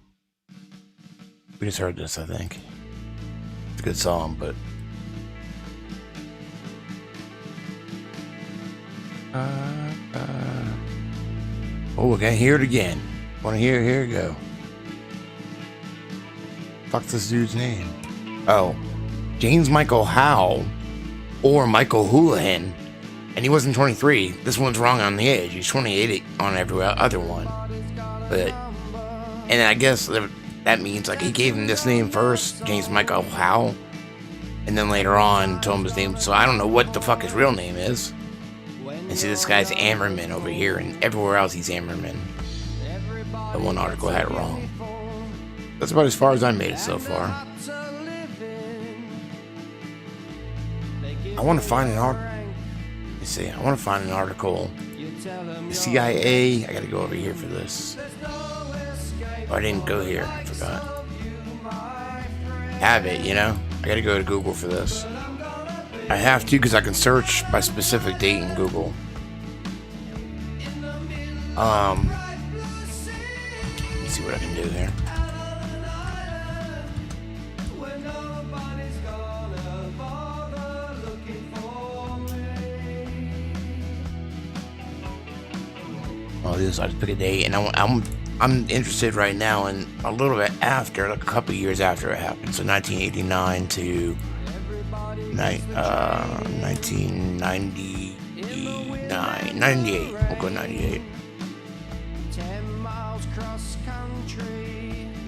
We just heard this, I think. It's a good song, but... Oh, we can't hear it again. Wanna hear it? Here we go. Fuck's this dude's name? Oh. James Michael Howe, or Michael Houlihan, and he wasn't 23. This one's wrong on the age. He's 28 on every other one. But, and I guess that means like he gave him this name first, James Michael Howe, and then later on told him his name. So I don't know what the fuck his real name is. And see, this guy's Ammerman over here, and everywhere else he's Ammerman. The one article had it wrong. That's about as far as I made it so far. I want to find an article. You see, I want to find an article. The CIA. I got to go over here for this. Oh, I didn't go here. I forgot. Have it, you know. I got to go to Google for this. I have to because I can search by specific date in Google. Let me see what I can do here. Oh, this I just pick a date, and I'm interested right now in a little bit after, like a couple years after it happened. So 1989 to 1999, 98. We'll go 98.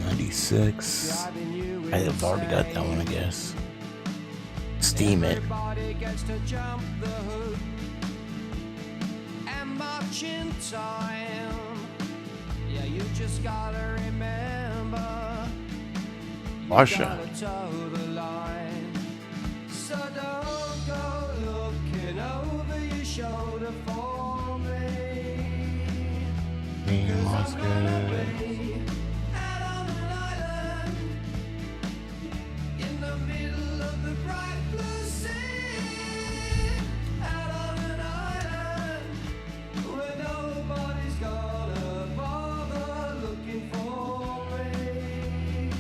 96. I've already got that one, I guess. Steam it. In time, yeah, you just gotta remember. Russia. So don't go looking over your shoulder for me. Moscow. Out on an island, in the middle of the bright blue sea. Out on an island, where nobody's gonna bother looking for me.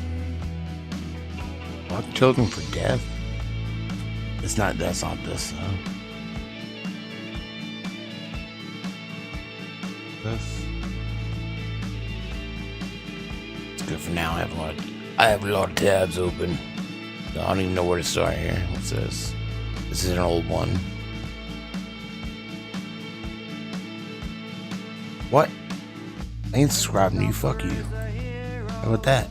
Lock children for death? That's not this, though. This. It's good for now. I have a lot of tabs open. So I don't even know where to start here. What's this? This is an old one. What? I ain't subscribing to you. Fuck you. How about that?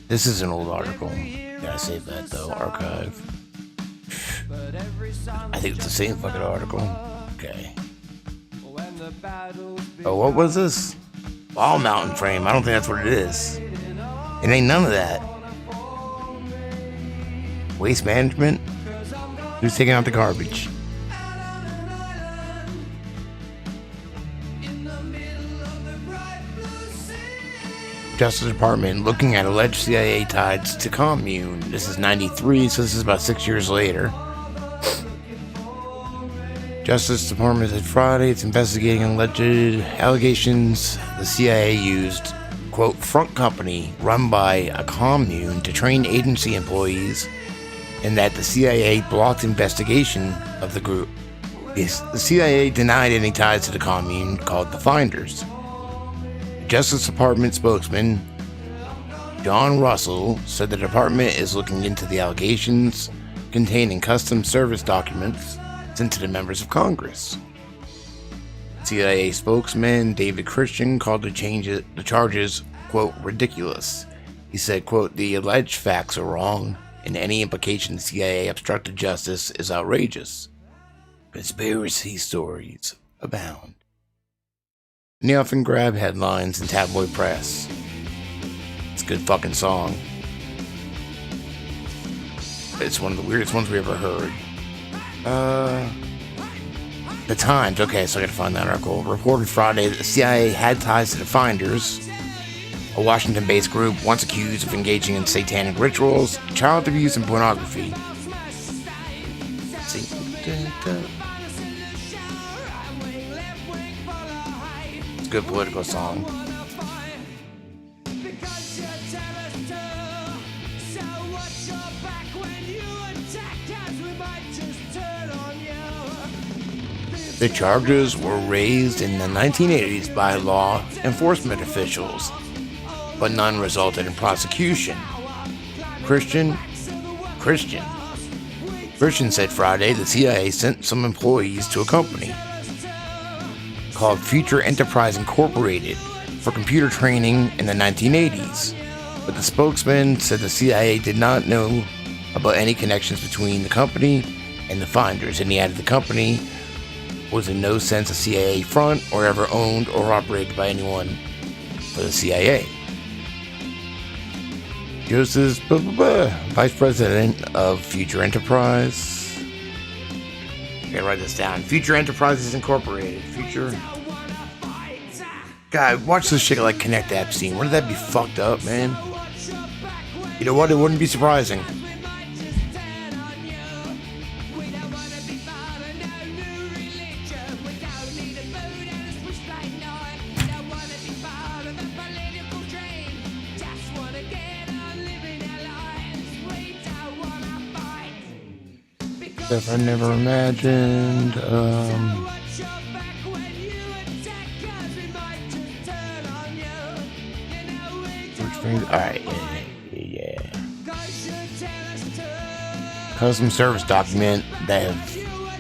This is an old article. Gotta save that though. Archive. I think it's the same fucking article. Okay. Oh, what was this? Wall mountain frame. I don't think that's what it is. It ain't none of that. Waste management? Who's taking out the garbage? Justice Department looking at alleged CIA ties to commune. This is 93, so this is about 6 years later. Justice Department said Friday it's investigating alleged allegations the CIA used, quote, front company run by a commune to train agency employees, and that the CIA blocked investigation of the group. The CIA denied any ties to the commune called the Finders. Justice Department spokesman John Russell said the department is looking into the allegations containing custom service documents sent to the members of Congress. CIA spokesman David Christian called the charges, quote, ridiculous. He said, quote, the alleged facts are wrong, and any implication the CIA obstructed justice is outrageous. Conspiracy stories abound. And they often grab headlines in tabloid press. It's a good fucking song. It's one of the weirdest ones we ever heard. The Times. Okay, so I gotta find that article. Reported Friday that the CIA had ties to the Finders, a Washington-based group once accused of engaging in satanic rituals, child abuse, and pornography. See? It's a good political song. The charges were raised in the 1980s by law enforcement officials, but none resulted in prosecution. Christian said Friday the CIA sent some employees to a company called Future Enterprise Incorporated for computer training in the 1980s, but the spokesman said the CIA did not know about any connections between the company and the Finders, and he added the company was in no sense a CIA front or ever owned or operated by anyone for the CIA. Joseph Vice President of Future Enterprise. Okay, write this down. Future Enterprises Incorporated. God, watch this shit like Connect Epstein. Wouldn't that be fucked up, man? You know what? It wouldn't be surprising. Stuff I never imagined. Alright, yeah. Custom service document that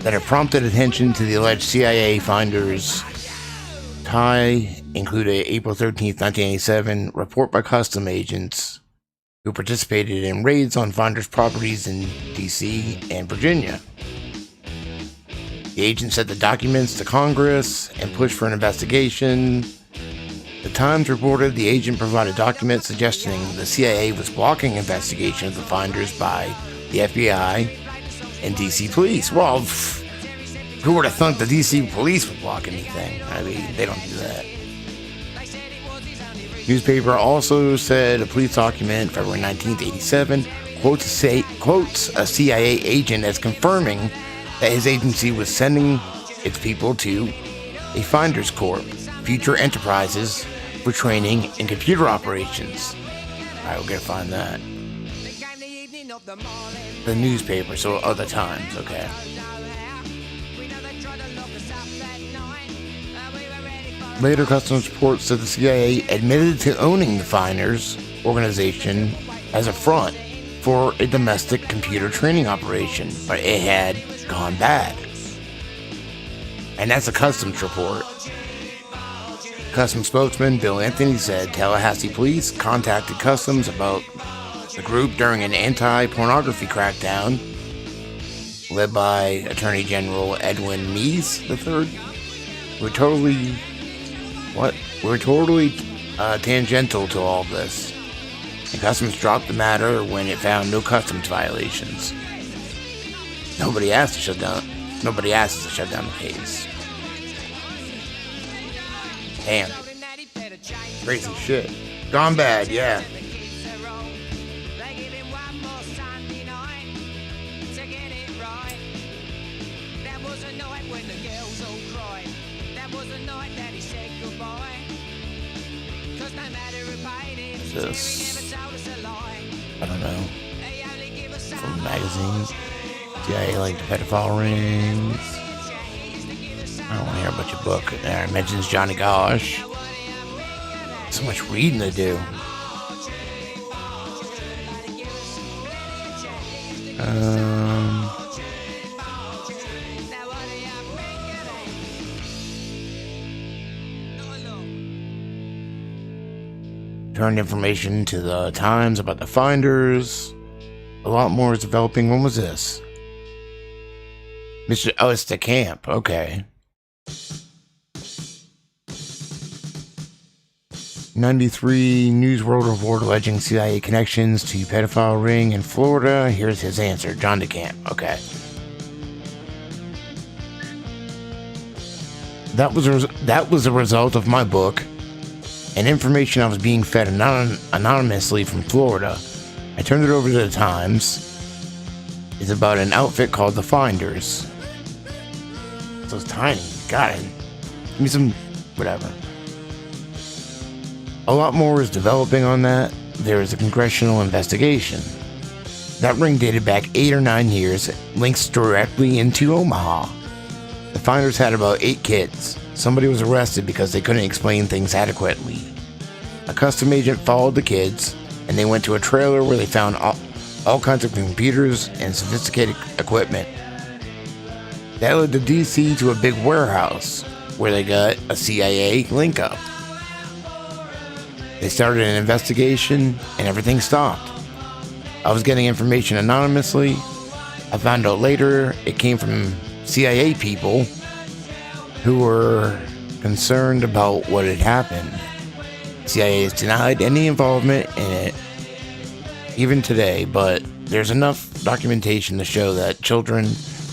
have prompted attention to the alleged CIA Finders tie include a April 13th, 1987 report by custom agents who participated in raids on Finders properties in D.C. and Virginia. The agent sent the documents to Congress and pushed for an investigation. The Times reported the agent provided documents suggesting the CIA was blocking investigation of the Finders by the FBI and D.C. police. Well, who would have thought the D.C. police would block anything? I mean, they don't do that. Newspaper also said a police document, February 19th, 87, quotes a CIA agent as confirming that his agency was sending its people to a Finders Corp, Future Enterprises, for training in computer operations. Alright, we're gonna find that. The newspaper, so other Times, okay. Later customs reports said the CIA admitted to owning the Finders organization as a front for a domestic computer training operation, but it had gone bad. And that's a customs report. Customs spokesman Bill Anthony said Tallahassee police contacted customs about the group during an anti-pornography crackdown led by Attorney General Edwin Meese III. We're totally tangential to all this. And customs dropped the matter when it found no customs violations. Nobody asked to shut down the case. Damn. Crazy shit. Gone bad, yeah. This, I don't know, from magazines. CIA linked to pedophile rings. I don't want to hear about your book. It mentions Johnny Gosh. So much reading to do. Turned information to the Times about the Finders. A lot more is developing. When was this? Mr. Oh, it's the camp. Okay. 93 News World Report alleging CIA connections to pedophile ring in Florida. Here's his answer. John DeCamp. Okay. That was a result of my book and information I was being fed anonymously from Florida. I turned it over to the Times. It's about an outfit called the Finders. So it's tiny. Got it. Give me some whatever. A lot more is developing on that. There is a congressional investigation. That ring dated back 8 or 9 years, links directly into Omaha. The Finders had about 8 kids. Somebody was arrested because they couldn't explain things adequately. A custom agent followed the kids, and they went to a trailer where they found all kinds of computers and sophisticated equipment. That led to DC to a big warehouse, where they got a CIA link-up. They started an investigation, and everything stopped. I was getting information anonymously. I found out later it came from CIA people who were concerned about what had happened. CIA has denied any involvement in it, even today, but there's enough documentation to show that children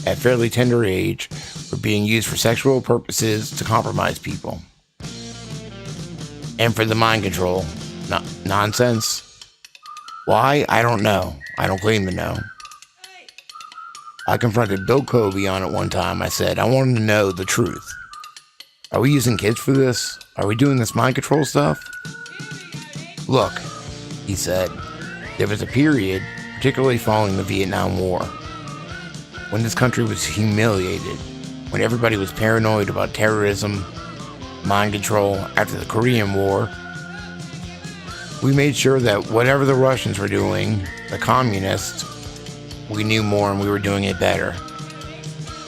at fairly tender age were being used for sexual purposes to compromise people. And for the mind control. Nonsense. Why? I don't know. I don't claim to know. I confronted Bill Kobe on it one time. I said, I wanted to know the truth. Are we using kids for this? Are we doing this mind control stuff? Look, he said, there was a period, particularly following the Vietnam War, when this country was humiliated, when everybody was paranoid about terrorism, mind control. After the Korean War, we made sure that whatever the Russians were doing, the communists, we knew more and we were doing it better.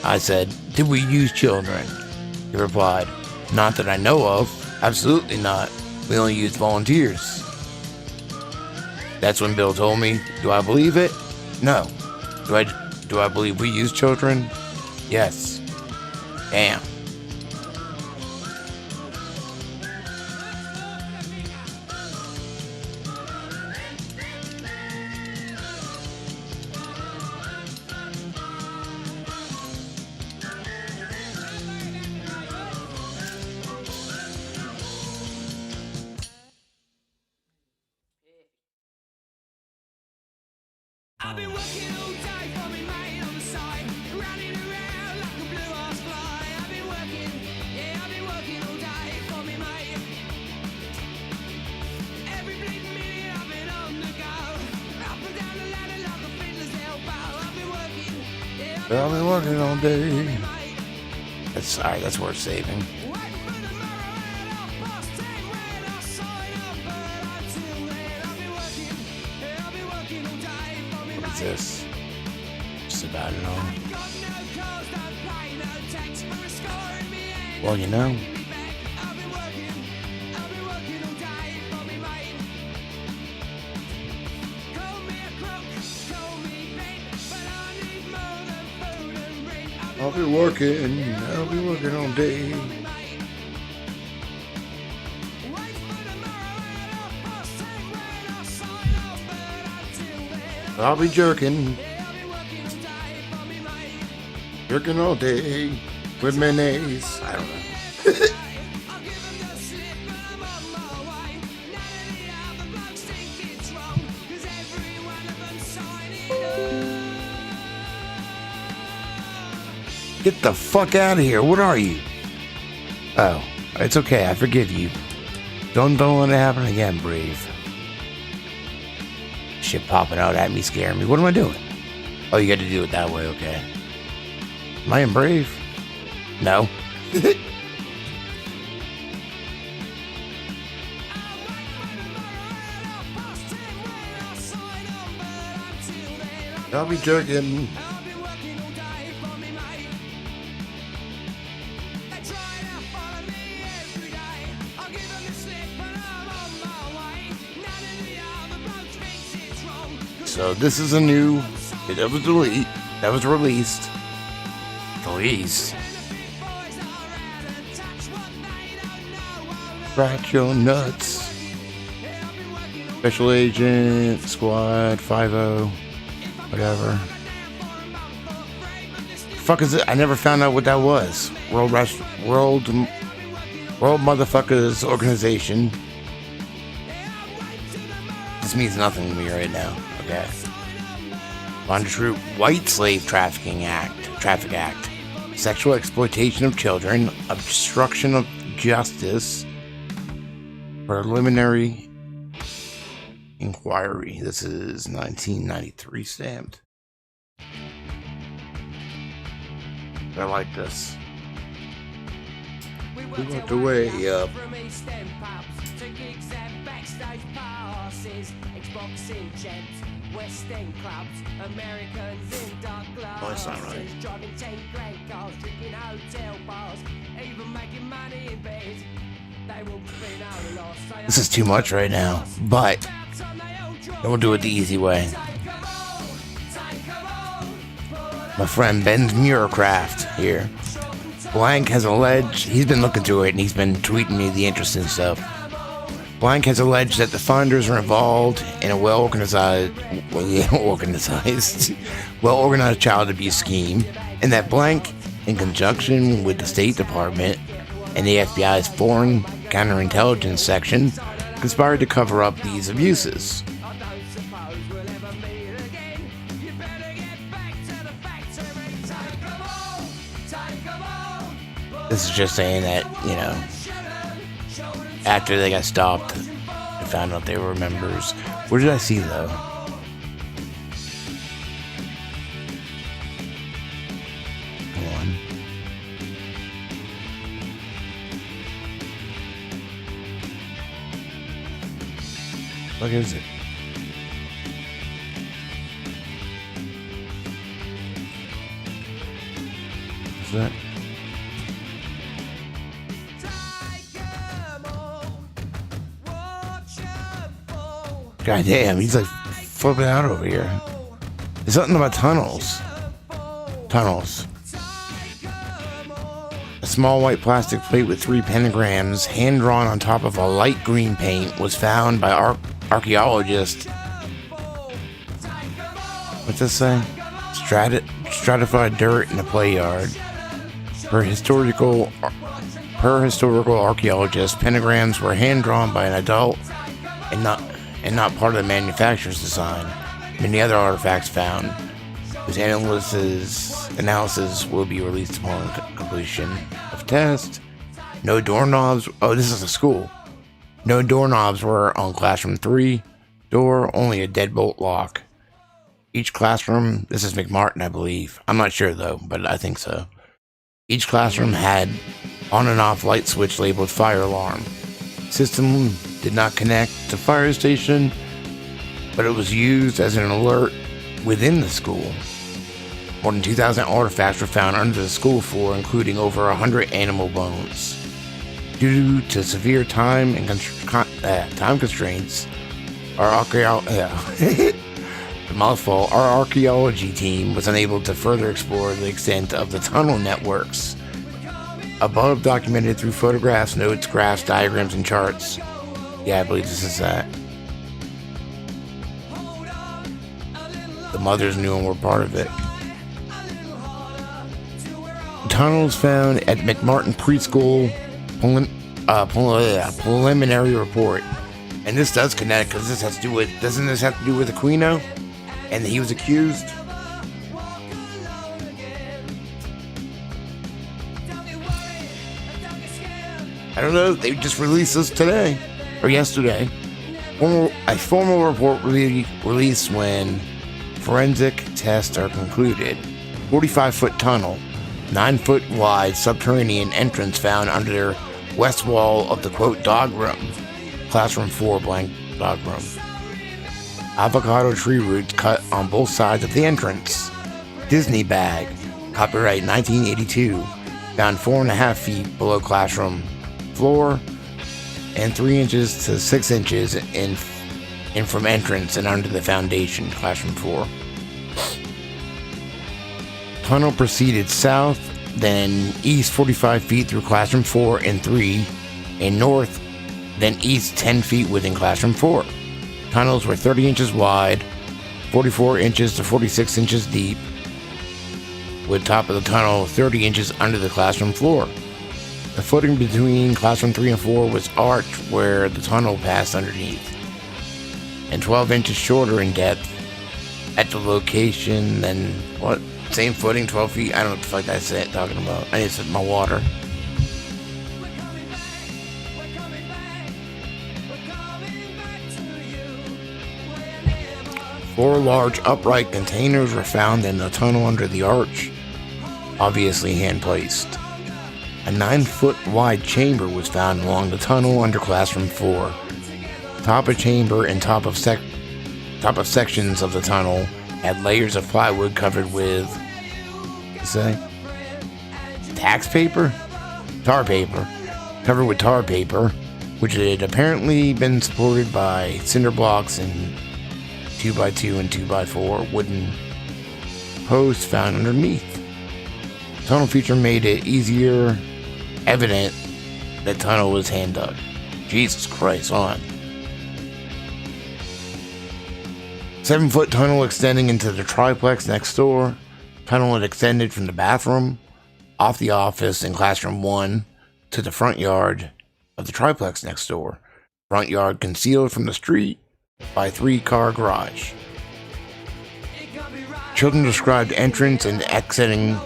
I said, did we use children? He replied, not that I know of. Absolutely not. We only used volunteers. That's when Bill told me, do I believe it? No. Do I believe we use children? Yes. Damn. I've been working all day for me mate on the side, running around like a blue ass fly. I've been working, yeah, I've been working all day for me mate. Every bleeding minute I've been on the go, up and down the ladder like a fiddler's elbow. I've been working, yeah, I've been working all day. mate. That's worth saving. Waiting for tomorrow at 10:30 when I sign up, but until then I've been working, yeah, I've been working all day for me What is mate. this? Just about it all. Got no calls, don't pay no tax for a score in me hand. Well, you know. Me back. I've been working all day for me mate. Call me a crook, call me bent, but I need more than food and rent. I'll be working all day. For me mate. Wait for tomorrow at 10:30 when I sign up, but until then I'll be jerking, I'll be working all day for me mate. jerking all day with mayonnaise. I don't know. I'll give 'em the slip, but I'm on my way. None of the other blokes think it's wrong, 'cause every one of them signing up. Get the fuck out of here. What are you? Oh, it's okay. I forgive you. Don't let it happen again, Brave. Shit popping out at me, scaring me. What am I doing? Oh, you got to do it that way, okay. Am I in Brave? No. I'll be jerking. I'll be working all day for me mate. They try to follow me every day. I'll give 'em the slip, but I'm on my way. None of the other blokes thinks it's wrong, 'cause So this is a new. That was released. at the least. Crack your nuts. Special Agent, Squad, 5-0, whatever. Fuck is it? I never found out what that was. World Motherfuckers Organization. This means nothing to me right now. Okay. Bondage Group, White Slave Traffic Act, Sexual Exploitation of Children, Obstruction of Justice, Preliminary Inquiry. This is 1993 stamped. I like this. We worked the way up. From East End pubs to gigs and backstage passes, Xboxing jets, West End clubs, Americans in dark that's not glasses, right. driving 10 grand cars, drinking hotel bars, even making money in bed. They will be no loss. This is too much right now, but we'll do it the easy way. My friend Ben Muircraft here. Blank has alleged, he's been looking through it and he's been tweeting me the interesting stuff. Blank has alleged that the funders are involved in a well-organized child abuse scheme, and that Blank, in conjunction with the State Department and the FBI's Foreign Counterintelligence Section, conspired to cover up these abuses. This is just saying that, you know, after they got stopped and found out they were members. Where did I see though? Come on. What is it? What's that? God damn, he's like flipping out over here. There's something about tunnels. Tunnels. A small white plastic plate with 3 pentagrams, hand-drawn on top of a light green paint, was found by archaeologists. What's this say? Stratified dirt in a play yard. Per historical archaeologists, pentagrams were hand-drawn by an adult and not part of the manufacturer's design. Many other artifacts found, whose analysis will be released upon completion of test. No doorknobs. Oh, this is a school. No doorknobs were on classroom 3 door, only a deadbolt lock. Each classroom, this is McMartin, I believe. I'm not sure though, but I think so. Each classroom had on and off light switch labeled fire alarm. System did not connect to fire station, but it was used as an alert within the school. More than 2,000 artifacts were found under the school floor, including over 100 animal bones. Due to severe time and time constraints, our archaeology team was unable to further explore the extent of the tunnel networks above, documented through photographs, notes, graphs, diagrams, and charts. Yeah, I believe this is that. The mothers knew and were part of it. Tunnels found at McMartin Preschool preliminary report. And this does connect because this has to do with, doesn't this have to do with Aquino? And he was accused? I don't know, they just released this today, or yesterday. A formal report will be released when forensic tests are concluded. 45-foot tunnel, 9-foot wide subterranean entrance found under their west wall of the quote dog room. Classroom 4 blank dog room. Avocado tree roots cut on both sides of the entrance. Disney bag, copyright 1982, found 4.5 feet below classroom floor and 3 inches to 6 inches in from entrance and under the foundation. Classroom 4. Tunnel proceeded south, then east 45 feet through Classroom 4 and 3, and north, then east 10 feet within Classroom 4. Tunnels were 30 inches wide, 44 inches to 46 inches deep, with top of the tunnel 30 inches under the classroom floor. The footing between Classroom 3 and 4 was arched where the tunnel passed underneath, and 12 inches shorter in depth at the location than what? Same footing, 12 feet? I don't know what the fuck that's it talking about. I need to sip my water. Four large upright containers were found in the tunnel under the arch, obviously hand-placed. A 9-foot wide chamber was found along the tunnel under Classroom 4. Top of chamber and top of sections of the tunnel had layers of plywood covered with, tar paper, covered with tar paper, which had apparently been supported by cinder blocks and 2x2 and 2x4 wooden posts found underneath. The tunnel feature made it evident that tunnel was hand dug. Jesus Christ, on. 7-foot tunnel extending into the triplex next door. Tunnel had extended from the bathroom, off the office in Classroom 1, to the front yard of the triplex next door. Front yard concealed from the street by 3-car garage. Children described entrance and exiting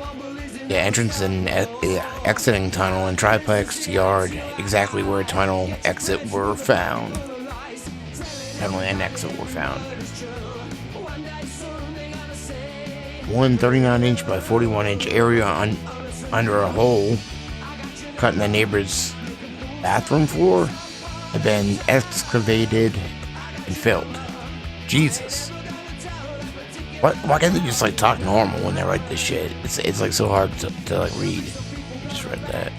tunnel and triplex yard exactly where tunnel exit were found. Tunnel and exit were found. One 39-inch by 41-inch area under a hole cut in the neighbor's bathroom floor had been excavated and filled. Jesus. Why can't they just like talk normal when they write this shit? It's like so hard to like read. I just read that.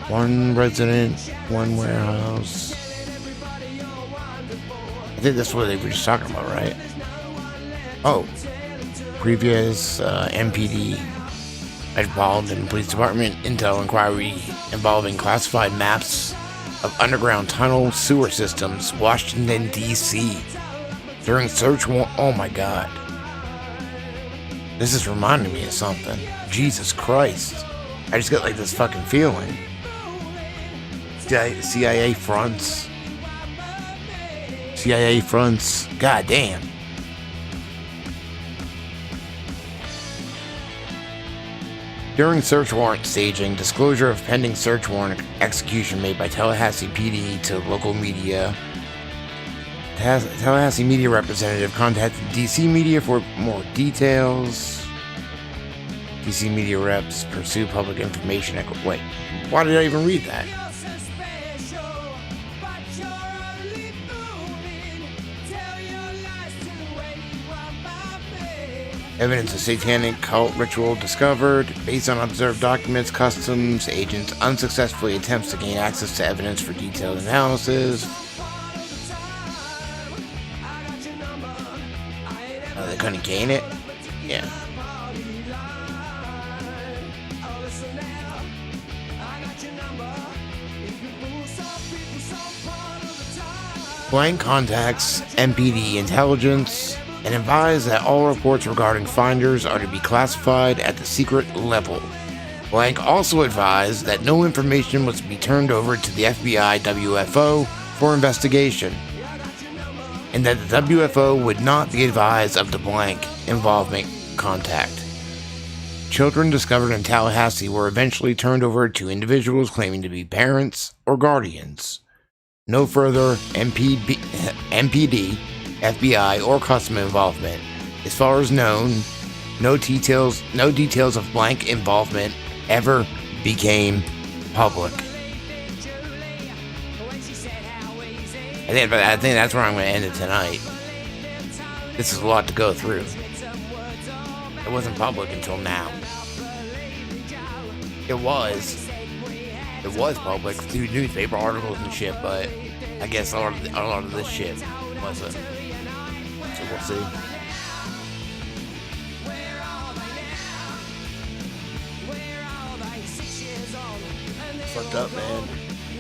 One resident, one warehouse. I think that's what they were just talking about, right? Oh. Previous MPD Metropolitan Police Department intel inquiry involving classified maps of underground tunnel sewer systems, Washington, D.C. During search warrant. Oh my god. This is reminding me of something. Jesus Christ. I just got like this fucking feeling. CIA fronts. God damn. During search warrant staging, disclosure of pending search warrant execution made by Tallahassee PD to local media. Tallahassee media representative contacted DC media for more details. DC media reps pursue public information. Wait, why did I even read that? Evidence of satanic cult ritual discovered. Based on observed documents, customs agents unsuccessfully attempts to gain access to evidence for detailed analysis. They couldn't gain it? Yeah. Blank contacts MPD intelligence and advised that all reports regarding finders are to be classified at the secret level. Blank also advised that no information was to be turned over to the FBI WFO for investigation, and that the WFO would not be advised of the blank involvement contact. Children discovered in Tallahassee were eventually turned over to individuals claiming to be parents or guardians. No further MPD, FBI, or custom involvement. As far as known, no details of blank involvement ever became public. I think that's where I'm going to end it tonight. This is a lot to go through. It wasn't public until now. It was public through newspaper articles and shit, but I guess a lot of this shit Was it? So we'll see. Where are they now? Where are they? 6 years on, and they're Fucked all up, man. gone.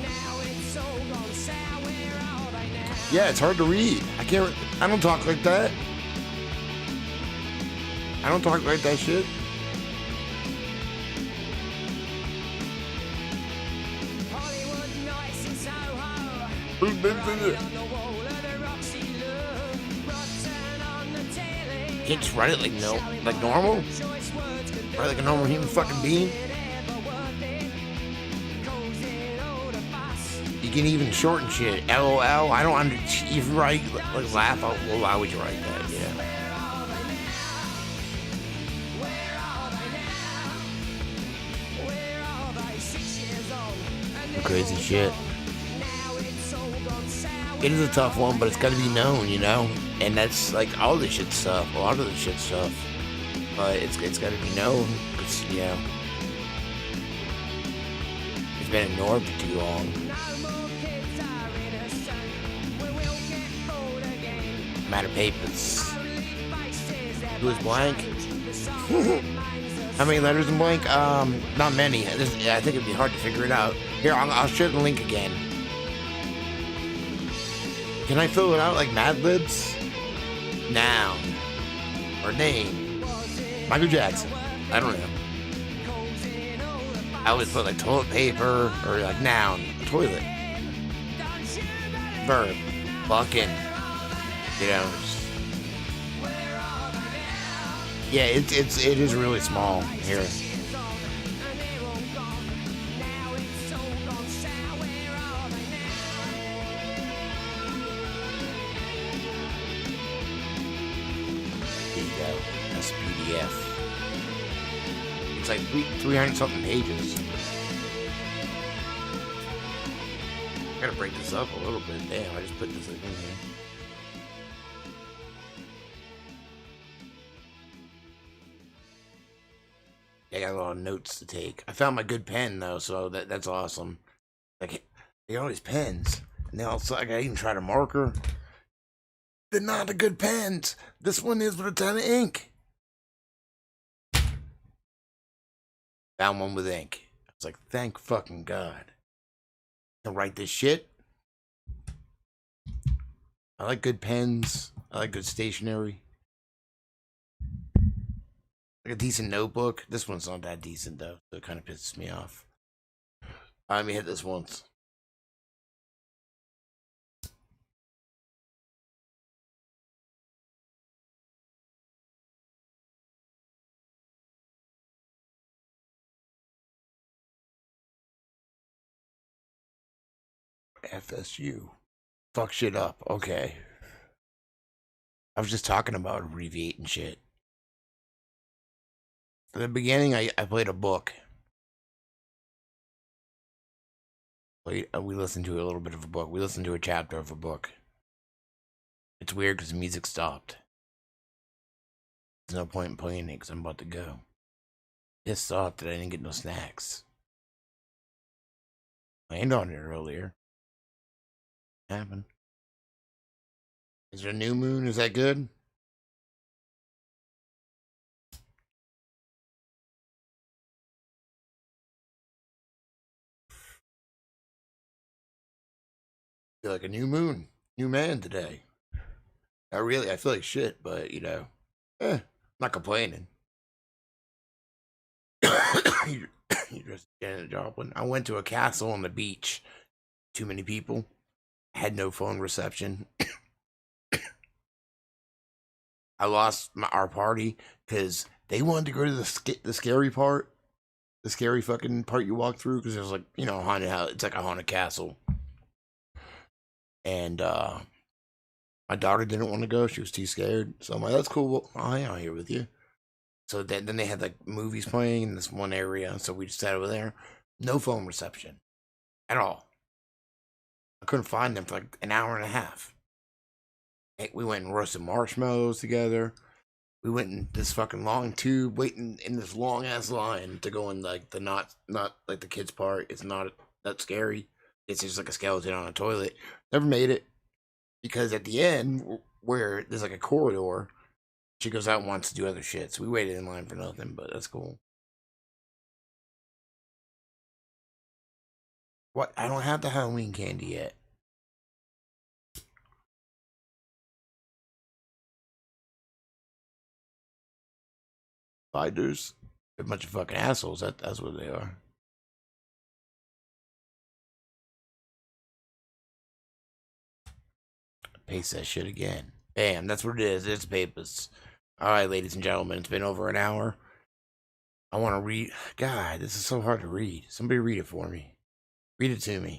Now it's all gone sour. Where are they now? Yeah, it's hard to read. I don't talk like that. I don't talk like that shit. Hollywood nights in Soho. Who's been through it? On the wall of the Roxy Lou. Rotten on the telly. Can't just write it like normal. Choice words could Write like a normal human fucking being. ever worth it. Causing all the fuss. You can even shorten shit. LOL. I don't under. If you write like laugh, well, why would you write that? Yeah. Where are they now? Where are they? 6 years on, and they're Crazy all shit. gone. Now it's all gone sour. It is a tough one, but it's got to be known, you know. And that's like all this shit stuff. A lot of the shit stuff. But it's got to be known. It's it's been ignored for too long. No more kids are innocent. We will get bored again. Matter papers. Only faces ever Who is blank? change. The song remains the How many letters in blank? Not many. I think it'd be hard to figure it out. Here, I'll share the link again. Can I fill it out like Mad Libs? Noun. Or name. Michael Jackson. I don't know. I always put like toilet paper or like noun. Toilet. Verb. Bucking. You know. Yeah, it is really small here. Here you go. That's a PDF. It's like 300 something pages. I gotta break this up a little bit. Damn, I just put this in here. I got a lot of notes to take. I found my good pen though, so that's awesome. Like, they got all these pens, and they also like I even tried a marker. They're not the good pens. This one is with a ton of ink. Found one with ink. I was like, thank fucking God. I can write this shit. I like good pens. I like good stationery. Like a decent notebook. This one's not that decent though, so it kind of pisses me off. Let me hit this once. FSU. Fuck shit up. Okay. I was just talking about abbreviating shit. At the beginning, I played a book. We listened to a little bit of a book. We listened to a chapter of a book. It's weird because the music stopped. There's no point in playing it because I'm about to go. Pissed off that I didn't get no snacks. I aimed on it earlier. Happened. Is there a new moon? Is that good? Feel like a new moon, new man today. Not really. I feel like shit, but you know, not complaining. You just Janet Joplin. I went to a castle on the beach. Too many people. Had no phone reception. I lost our party because they wanted to go to the scary part, the scary fucking part you walk through because there's like, you know, a haunted house. It's like a haunted castle. And my daughter didn't want to go. She was too scared. So I'm like, that's cool. I'll hang out here with you. So then they had like movies playing in this one area. So we just sat over there. No phone reception at all. I couldn't find them for like an hour and a half. We went and roasted marshmallows together. We went in this fucking long tube, waiting in this long ass line to go in like the not like the kids part. It's not that scary. It's just like a skeleton on a toilet. Never made it. Because at the end, where there's like a corridor, she goes out and wants to do other shit. So we waited in line for nothing, but that's cool. What? I don't have the Halloween candy yet. Fighters. They're a bunch of fucking assholes. That's what they are. Paste that shit again. Bam, that's what it is. It's papers. Alright, ladies and gentlemen, it's been over an hour. I want to read. God, this is so hard to read. Somebody read it for me. Read it to me.